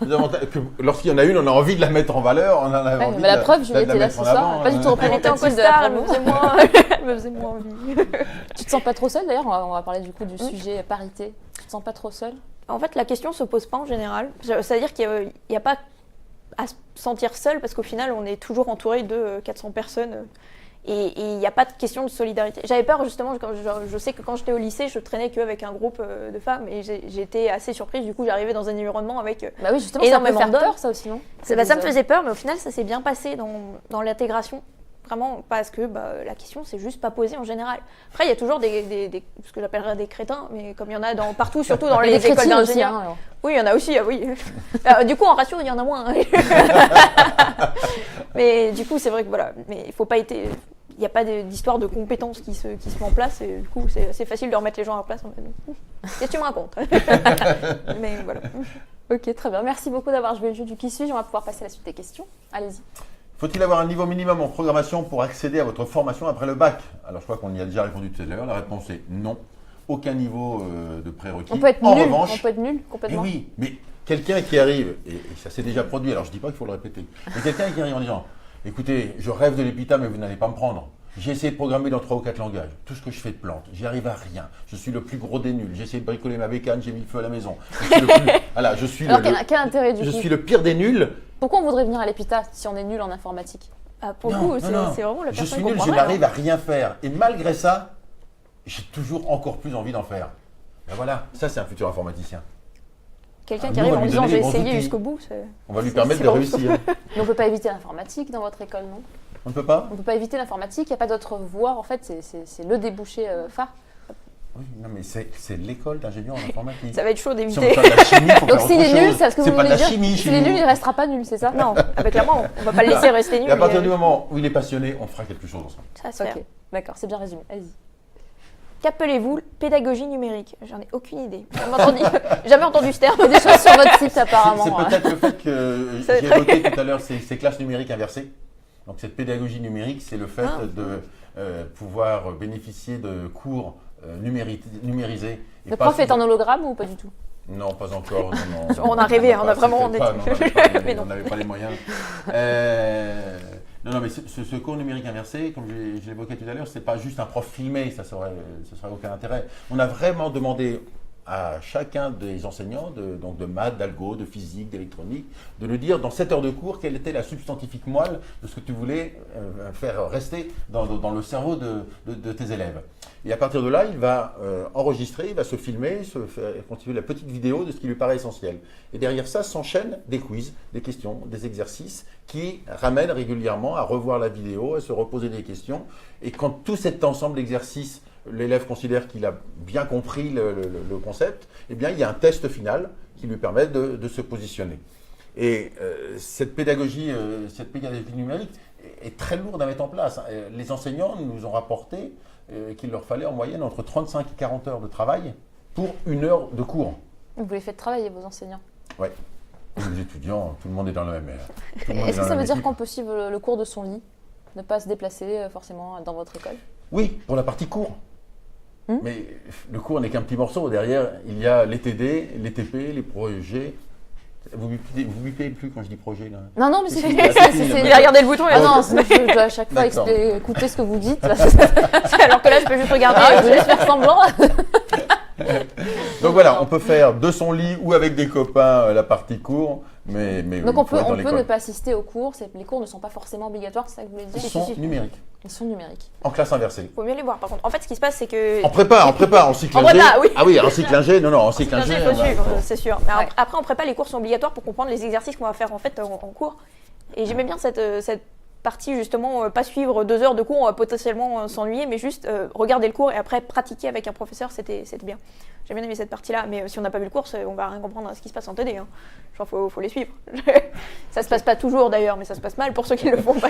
Non. Lorsqu'il y en a une, on a envie de la mettre en valeur. On en a envie la preuve, Julie était là ce soir, pas du tout représentative de la promo. Elle me faisait moins envie. Tu te sens pas trop seule d'ailleurs? On va parler du coup du sujet parité. Tu te sens pas trop seule? En fait, la question se pose pas en général. C'est-à-dire qu'il n'y a pas à se sentir seul parce qu'au final, on est toujours entouré de 400 personnes. Et il n'y a pas de question de solidarité. J'avais peur justement, je sais que quand j'étais au lycée, je traînais qu'avec un groupe de femmes et j'ai été assez surprise. Du coup, j'arrivais dans un environnement avec bah oui, justement, ça peut faire peur, ça aussi, non? Ça me faisait peur, mais au final, ça s'est bien passé dans l'intégration. Vraiment, parce que la question, c'est juste pas posée en général. Après, il y a toujours ce que j'appellerais des crétins, mais comme il y en a partout, surtout dans les écoles d'ingénieurs. Hein, oui, il y en a aussi, oui. Du coup, en ratio, il y en a moins. Mais du coup, c'est vrai que voilà. Mais il faut pas être... Il n'y a pas d'histoire de compétences qui se met en place. Et du coup, c'est assez facile de remettre les gens à leur place. Qu'est-ce que tu me racontes? Mais voilà. Ok, très bien. Merci beaucoup d'avoir joué le jeu du qui suis-je. On va pouvoir passer à la suite des questions. Allez-y. Faut-il avoir un niveau minimum en programmation pour accéder à votre formation après le bac? Alors, je crois qu'on y a déjà répondu tout à l'heure. La réponse est non. Aucun niveau de prérequis. On peut être nul. On peut être nul complètement. Oui, mais quelqu'un qui arrive, et ça s'est déjà produit, alors je ne dis pas qu'il faut le répéter, mais quelqu'un qui arrive en disant « Écoutez, je rêve de l'EPITA, mais vous n'allez pas me prendre. J'ai essayé de programmer dans 3 ou 4 langages. Tout ce que je fais de plantes, j'y arrive à rien. Je suis le plus gros des nuls. J'ai essayé de bricoler ma bécane, j'ai mis le feu à la maison. Je suis alors, quel intérêt du coup? Je suis le pire des nuls. Pourquoi on voudrait venir à l'EPITA si on est nul en informatique? Pour vous, c'est vraiment la personne. Je suis nul, je n'arrive à rien faire. Et malgré ça, j'ai toujours encore plus envie d'en faire. Ben voilà, ça c'est un futur informaticien. Quelqu'un qui arrive en disant j'ai essayé jusqu'au bout. On va lui permettre de réussir. Mais on ne peut pas éviter l'informatique dans votre école, non? On ne peut pas? On ne peut pas éviter l'informatique, il n'y a pas d'autre voie, en fait, c'est le débouché phare. Oui, non, mais c'est l'école d'ingénieur en informatique. Ça va être chaud d'éviter. Donc s'il est nul, c'est ce que vous voulez dire? S'il est nul, il ne restera pas nul, c'est ça? Non, clairement, on ne va pas le laisser rester nul. Et à partir du moment où il est passionné, on fera quelque chose ensemble. Ça se fait. Ok, d'accord, c'est bien résumé. Allez-y. Qu'appelez-vous pédagogie numérique? J'en ai aucune idée. Jamais entendu ce terme. Il y a des choses sur votre site apparemment. C'est peut-être le fait que j'ai évoqué tout à l'heure ces classes numériques inversées. Donc cette pédagogie numérique, c'est le fait de pouvoir bénéficier de cours numérisés. Le prof est en hologramme ou pas du tout? Non, pas encore. Non, on a rêvé, on a vraiment... On n'avait pas les moyens. Non, mais ce cours numérique inversé, comme je l'évoquais tout à l'heure, ce n'est pas juste un prof filmé, ça serait aucun intérêt. On a vraiment demandé à chacun des enseignants, donc de maths, d'algo, de physique, d'électronique, de nous dire dans 7 heures de cours quelle était la substantifique moelle de ce que tu voulais faire rester dans le cerveau de tes élèves. Et à partir de là, il va enregistrer, il va se filmer, continuer la petite vidéo de ce qui lui paraît essentiel. Et derrière ça s'enchaînent des quiz, des questions, des exercices qui ramènent régulièrement à revoir la vidéo, à se reposer des questions. Et quand tout cet ensemble d'exercices, l'élève considère qu'il a bien compris le concept, eh bien, il y a un test final qui lui permet de se positionner. Et cette pédagogie numérique est très lourde à mettre en place. Les enseignants nous ont rapporté qu'il leur fallait en moyenne entre 35 et 40 heures de travail pour 1 heure de cours. Vous les faites travailler, vos enseignants? Oui. Les étudiants, tout le monde est dans le même air. Est-ce que ça veut dire qu'on peut suivre le cours de son lit? Ne pas se déplacer forcément dans votre école? Oui, pour la partie cours. Mais le cours n'est qu'un petit morceau. Derrière, il y a les TD, les TP, les projets. Vous bipez plus quand je dis projet là? Non, mais c'est il a regardé le bouton et non, je dois à chaque fois écouter ce que vous dites. Alors que là, je peux juste regarder. Je vais juste faire semblant. Donc voilà, on peut faire de son lit ou avec des copains la partie cours. Mais donc on peut ne pas assister aux cours, les cours ne sont pas forcément obligatoires, c'est ça que vous voulez dire? Ils sont numériques. Ils sont numériques. En classe inversée. Il faut mieux les voir par contre. En fait, ce qui se passe, c'est que... En prépa, en cycle ingé. Oui. Ah oui, en cycle ingé, en cycle ingé. Il faut suivre, c'est sûr. Mais après, en prépa, les cours sont obligatoires pour comprendre les exercices qu'on va faire en fait en cours. Et j'aimais bien cette partie justement, pas suivre 2 heures de cours, on va potentiellement s'ennuyer, mais juste regarder le cours et après pratiquer avec un professeur, c'était bien. J'ai bien aimé cette partie-là, mais si on n'a pas vu le cours, on va rien comprendre à ce qui se passe en TD. Hein. Genre, faut les suivre. Ça se passe pas toujours d'ailleurs, mais ça se passe mal pour ceux qui le font pas.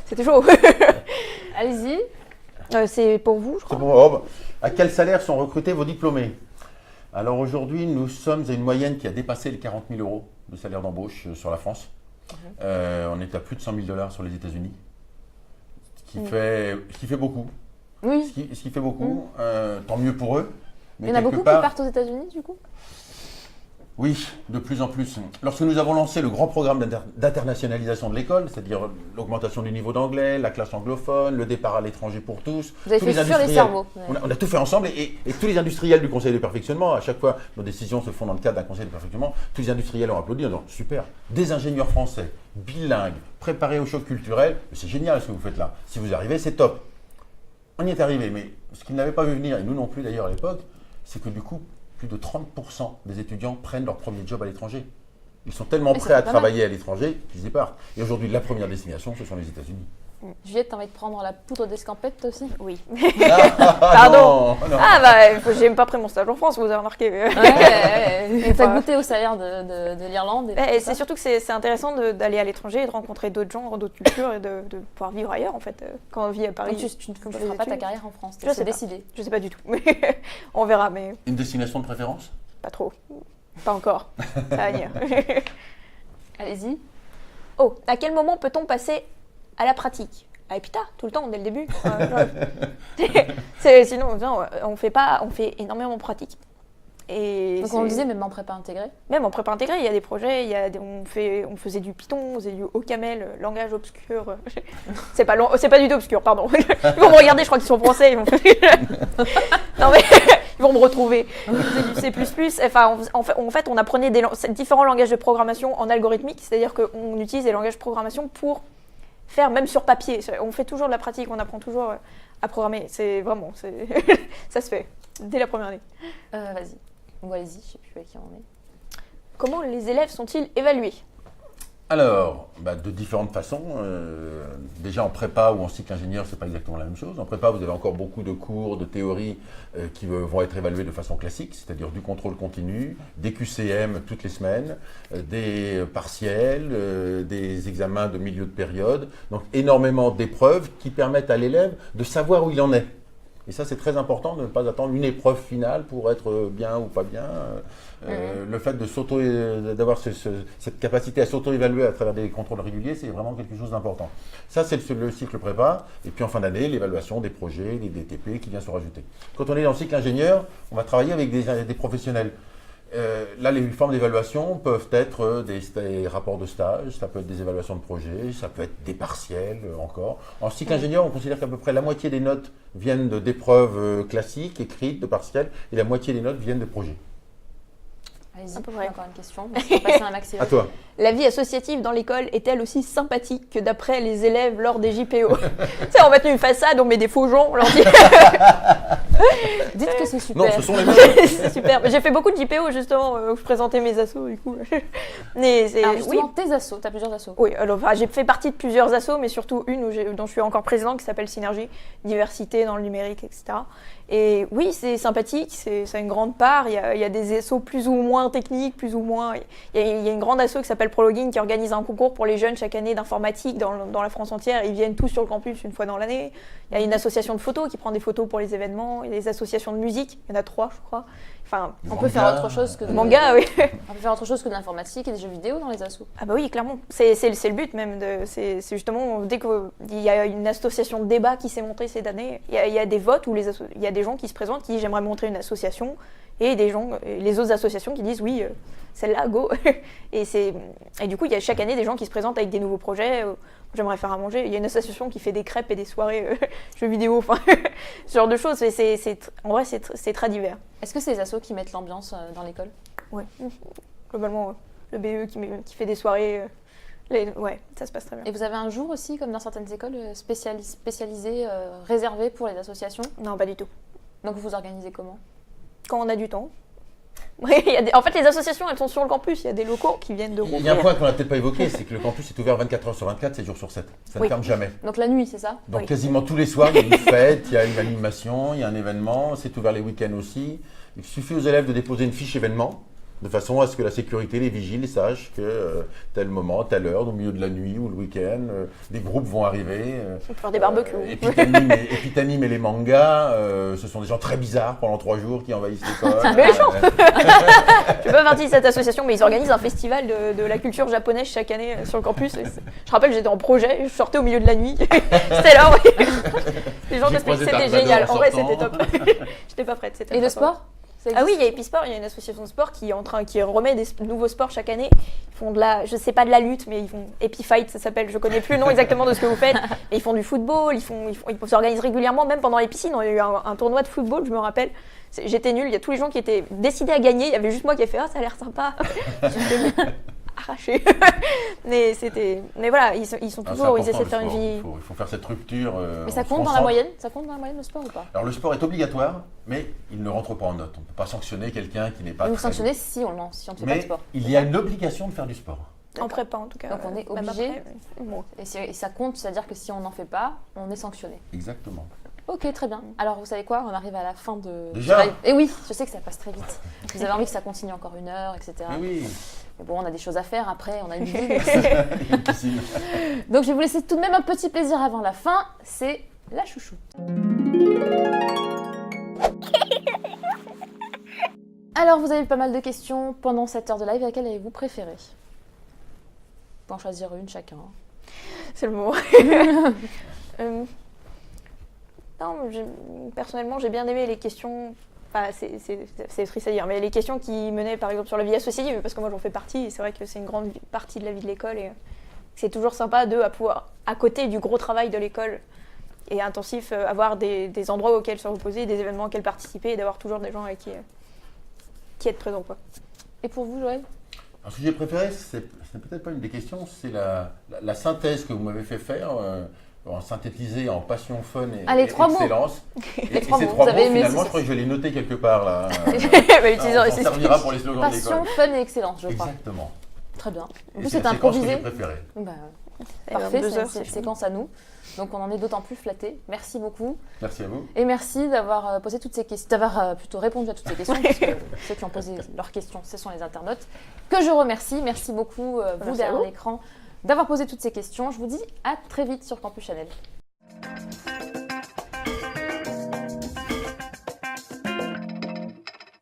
C'était chaud. Allez-y. C'est pour vous, je crois. C'est pour moi. À quel salaire sont recrutés vos diplômés? Alors aujourd'hui, nous sommes à une moyenne qui a dépassé les 40 000 euros de salaire d'embauche sur la France. On est à plus de 100 000 $ sur les États-Unis, ce qui fait beaucoup. Oui. ce qui fait beaucoup. Tant mieux pour eux. Mais Il y en a quelque beaucoup part, qui partent aux États-Unis, du coup. Oui, de plus en plus. Lorsque nous avons lancé le grand programme d'internationalisation de l'école, c'est-à-dire l'augmentation du niveau d'anglais, la classe anglophone, le départ à l'étranger pour tous, Vous avez tous fait les fuir les industriels, cerveaux. on a tout fait ensemble et tous les industriels du Conseil de perfectionnement, à chaque fois nos décisions se font dans le cadre d'un Conseil de perfectionnement, tous les industriels ont applaudi en disant super, des ingénieurs français, bilingues, préparés au choc culturel, c'est génial ce que vous faites là. Si vous arrivez, c'est top. On y est arrivé, mais ce qu'ils n'avaient pas vu venir, et nous non plus d'ailleurs à l'époque, c'est que du coup, plus de 30% des étudiants prennent leur premier job à l'étranger. Ils sont tellement Mais ça prêts à fait pas travailler à l'étranger qu'ils y partent. Et aujourd'hui, la première destination, ce sont les États-Unis. Juliette, t'as envie de prendre la poudre d'escampette toi aussi? Oui. Pardon. Non. Ah bah, j'ai même pas pris mon stage en France, vous avez remarqué. Ouais. T'as goûté au salaire de l'Irlande. Et c'est surtout que c'est intéressant d'aller à l'étranger et de rencontrer d'autres gens, d'autres cultures et de pouvoir vivre ailleurs en fait. Quand on vit à Paris. Donc tu ne feras pas ta carrière en France, c'est décidé. Je sais pas du tout, mais on verra, mais Une destination de préférence? pas trop. Pas encore. Ça va venir. Allez-y. Oh, à quel moment peut-on passer à la pratique? Ah, et puis tout le temps, dès le début. Sinon, non, on fait énormément de pratique. Et donc on le disait, même en prépa intégrée. Même en prépa intégrée, il y a des projets, on faisait du Python, on faisait du OCaml, langage obscur. C'est pas du tout obscur, pardon. Ils vont me regarder, je crois qu'ils sont français. Non mais ils vont me retrouver. On faisait du C++. Enfin, en fait, on apprenait différents langages de programmation en algorithmique, c'est-à-dire qu'on utilise des langages de programmation pour faire, même sur papier. On fait toujours de la pratique, on apprend toujours à programmer. C'est vraiment, ça se fait dès la première année. Vas-y. Bon, allez-y, je sais plus à qui on est. Comment les élèves sont-ils évalués? Alors, de différentes façons. Déjà en prépa ou en cycle ingénieur, c'est pas exactement la même chose. En prépa, vous avez encore beaucoup de cours, de théories qui vont être évalués de façon classique, c'est-à-dire du contrôle continu, des QCM toutes les semaines, des partiels, des examens de milieu de période. Donc énormément d'épreuves qui permettent à l'élève de savoir où il en est. Et ça, c'est très important de ne pas attendre une épreuve finale pour être bien ou pas bien. Le fait d'avoir cette capacité à s'auto-évaluer à travers des contrôles réguliers, c'est vraiment quelque chose d'important. Ça, c'est le cycle prépa. Et puis en fin d'année, l'évaluation des projets, des DTP qui vient se rajouter. Quand on est dans le cycle ingénieur, on va travailler avec des professionnels. Là, les formes d'évaluation peuvent être des rapports de stage, ça peut être des évaluations de projet, ça peut être des partiels encore. En cycle ingénieur, on considère qu'à peu près la moitié des notes viennent d'épreuves classiques, écrites, de partiels, et la moitié des notes viennent de projets. Allez-y, À peu près. encore une question. On va passer à un maximum. À toi. La vie associative dans l'école est-elle aussi sympathique que d'après les élèves lors des JPO? Tu sais, on va tenir une façade, on met des faux gens, on leur dit. Dites que c'est super. Non, ce sont les mêmes. C'est super. J'ai fait beaucoup de JPO justement où je présentais mes assos du coup. Mais Alors justement, tes assos, tu as plusieurs assos. Oui, alors j'ai fait partie de plusieurs assos, mais surtout une dont je suis encore présidente qui s'appelle Synergie, diversité dans le numérique, etc. Et oui, c'est sympathique, ça a une grande part. Il y a des assos plus ou moins techniques, plus ou moins. Il y a une grande asso qui s'appelle Prologin qui organise un concours pour les jeunes chaque année d'informatique dans la France entière. Ils viennent tous sur le campus une fois dans l'année. Il y a une association de photos qui prend des photos pour les événements. Il y a des associations de musique, il y en a 3, je crois. Enfin, on peut faire autre chose que manga, oui. On peut faire autre chose que de l'informatique et des jeux vidéo dans les assos. Ah bah oui, clairement. C'est le but même. C'est justement, dès qu'il y a une association de débat qui s'est montrée cette année, il y a des votes où il y a des gens qui se présentent qui disent j'aimerais montrer une association et les autres associations qui disent oui, celle-là, go. Et du coup, il y a chaque année des gens qui se présentent avec des nouveaux projets. J'aimerais faire à manger. Il y a une association qui fait des crêpes et des soirées jeux vidéo, enfin, ce genre de choses. En vrai, c'est très divers. Est-ce que c'est les assos qui mettent l'ambiance dans l'école? Ouais, globalement, le BE qui fait des soirées, ouais, ça se passe très bien. Et vous avez un jour aussi, comme dans certaines écoles, spécialisé, réservé pour les associations? Non, pas du tout. Donc vous vous organisez comment? Quand on a du temps. Oui, en fait, les associations, elles sont sur le campus. Il y a des locaux qui viennent de rouvrir. Il y a un point qu'on n'a peut-être pas évoqué, c'est que le campus est ouvert 24 heures sur 24, 7 jours sur 7. Ça ne ferme jamais. Donc la nuit, c'est ça? Donc Oui. quasiment tous les soirs, il y a une fête, il y a une animation, il y a un événement. C'est ouvert les week-ends aussi. Il suffit aux élèves de déposer une fiche événement, de façon à ce que la sécurité, les vigiles sachent que tel moment, telle heure, au milieu de la nuit ou le week-end, des groupes vont arriver. On peut faire des barbecues. Et puis t'animes et les mangas, ce sont des gens très bizarres pendant 3 jours qui envahissent l'école. Méchant. Je fais pas partie de cette association, mais ils organisent un festival de la culture japonaise chaque année sur le campus. Je rappelle, j'étais en projet, je sortais au milieu de la nuit. C'était là, oui. Les gens J'ai de Spring, croisé c'était Dark Vador génial. en En vrai, sortant. c'était top. J'étais pas prête. C'était Et le très sympa. sport Ça Ah oui, existe il y a Episport, il y a une association de sport qui remet des nouveaux sports chaque année. Ils font de la, je sais pas de la lutte, mais ils font Epifight, ça s'appelle. Je connais plus le nom exactement de ce que vous faites, mais ils font du football, ils s'organisent régulièrement, même pendant les piscines. Il y a eu un tournoi de football, je me rappelle. J'étais nulle, il y a tous les gens qui étaient décidés à gagner. Il y avait juste moi qui ai fait ça a l'air sympa. J'étais arrachée. mais voilà, ils sont toujours, ils essaient de faire une vie. Il faut faire cette rupture. Mais ça en compte dans France la centre. moyenne Ça compte dans la moyenne le sport ou pas Alors le sport est obligatoire, mais il ne rentre pas en note. On ne peut pas sanctionner quelqu'un qui n'est pas. Vous très sanctionnez bon. si on ne fait pas de Mais sport. il y a une obligation de faire du sport. En prépa en tout cas. Donc on est Même obligé. après, bon. Et ça compte, c'est-à-dire que si on n'en fait pas, on est sanctionné. Exactement. Ok, très bien. Alors vous savez quoi On arrive à la fin de... Déjà Et oui, je sais que ça passe très vite. Vous avez envie que ça continue encore 1 heure, etc. Mais oui. Mais bon, on a des choses à faire après, on a une vie. Une piscine. Donc je vais vous laisser tout de même un petit plaisir avant la fin, c'est la chouchoute. Alors vous avez eu pas mal de questions pendant cette heure de live, laquelle avez-vous préféré ? Vous pouvez en choisir une chacun. C'est le mot. Non, personnellement, j'ai bien aimé les questions. Enfin, c'est triste à dire, mais les questions qui menaient par exemple sur la vie associative, parce que moi j'en fais partie, et c'est vrai que c'est une grande partie de la vie de l'école, et c'est toujours sympa à pouvoir, à côté du gros travail de l'école et intensif, avoir des endroits auxquels se reposer, des événements auxquels participer, et d'avoir toujours des gens avec qui être présents, quoi. Et pour vous, Joël ? Alors, ce que j'ai préféré, c'est peut-être pas une des questions, c'est la synthèse que vous m'avez fait faire, en synthétisé en passion, fun et, Les 3 mots. excellence. Les Et 3 ces mots, 3 vous avez mots, aimé, finalement, c'est je crois que je vais les noter quelque part là. Utilisant On les s'en servira pour les slogans de Passion, l'école. fun et excellence, je crois. Exactement. Très bien. Et Vous, c'est c'est la séquence que improvisé. j'ai préférée. Bah, Et parfait, 2 c'est heures, une c'est séquence à nous. Donc on en est d'autant plus flattés. Merci beaucoup. Merci à vous. Et merci d'avoir posé toutes ces questions, d'avoir plutôt répondu à toutes ces questions, parce que ceux qui ont posé leurs questions, ce sont les internautes, que je remercie. Merci beaucoup, vous Merci à derrière vous. l'écran, d'avoir posé toutes ces questions. Je vous dis à très vite sur Campus Chanel.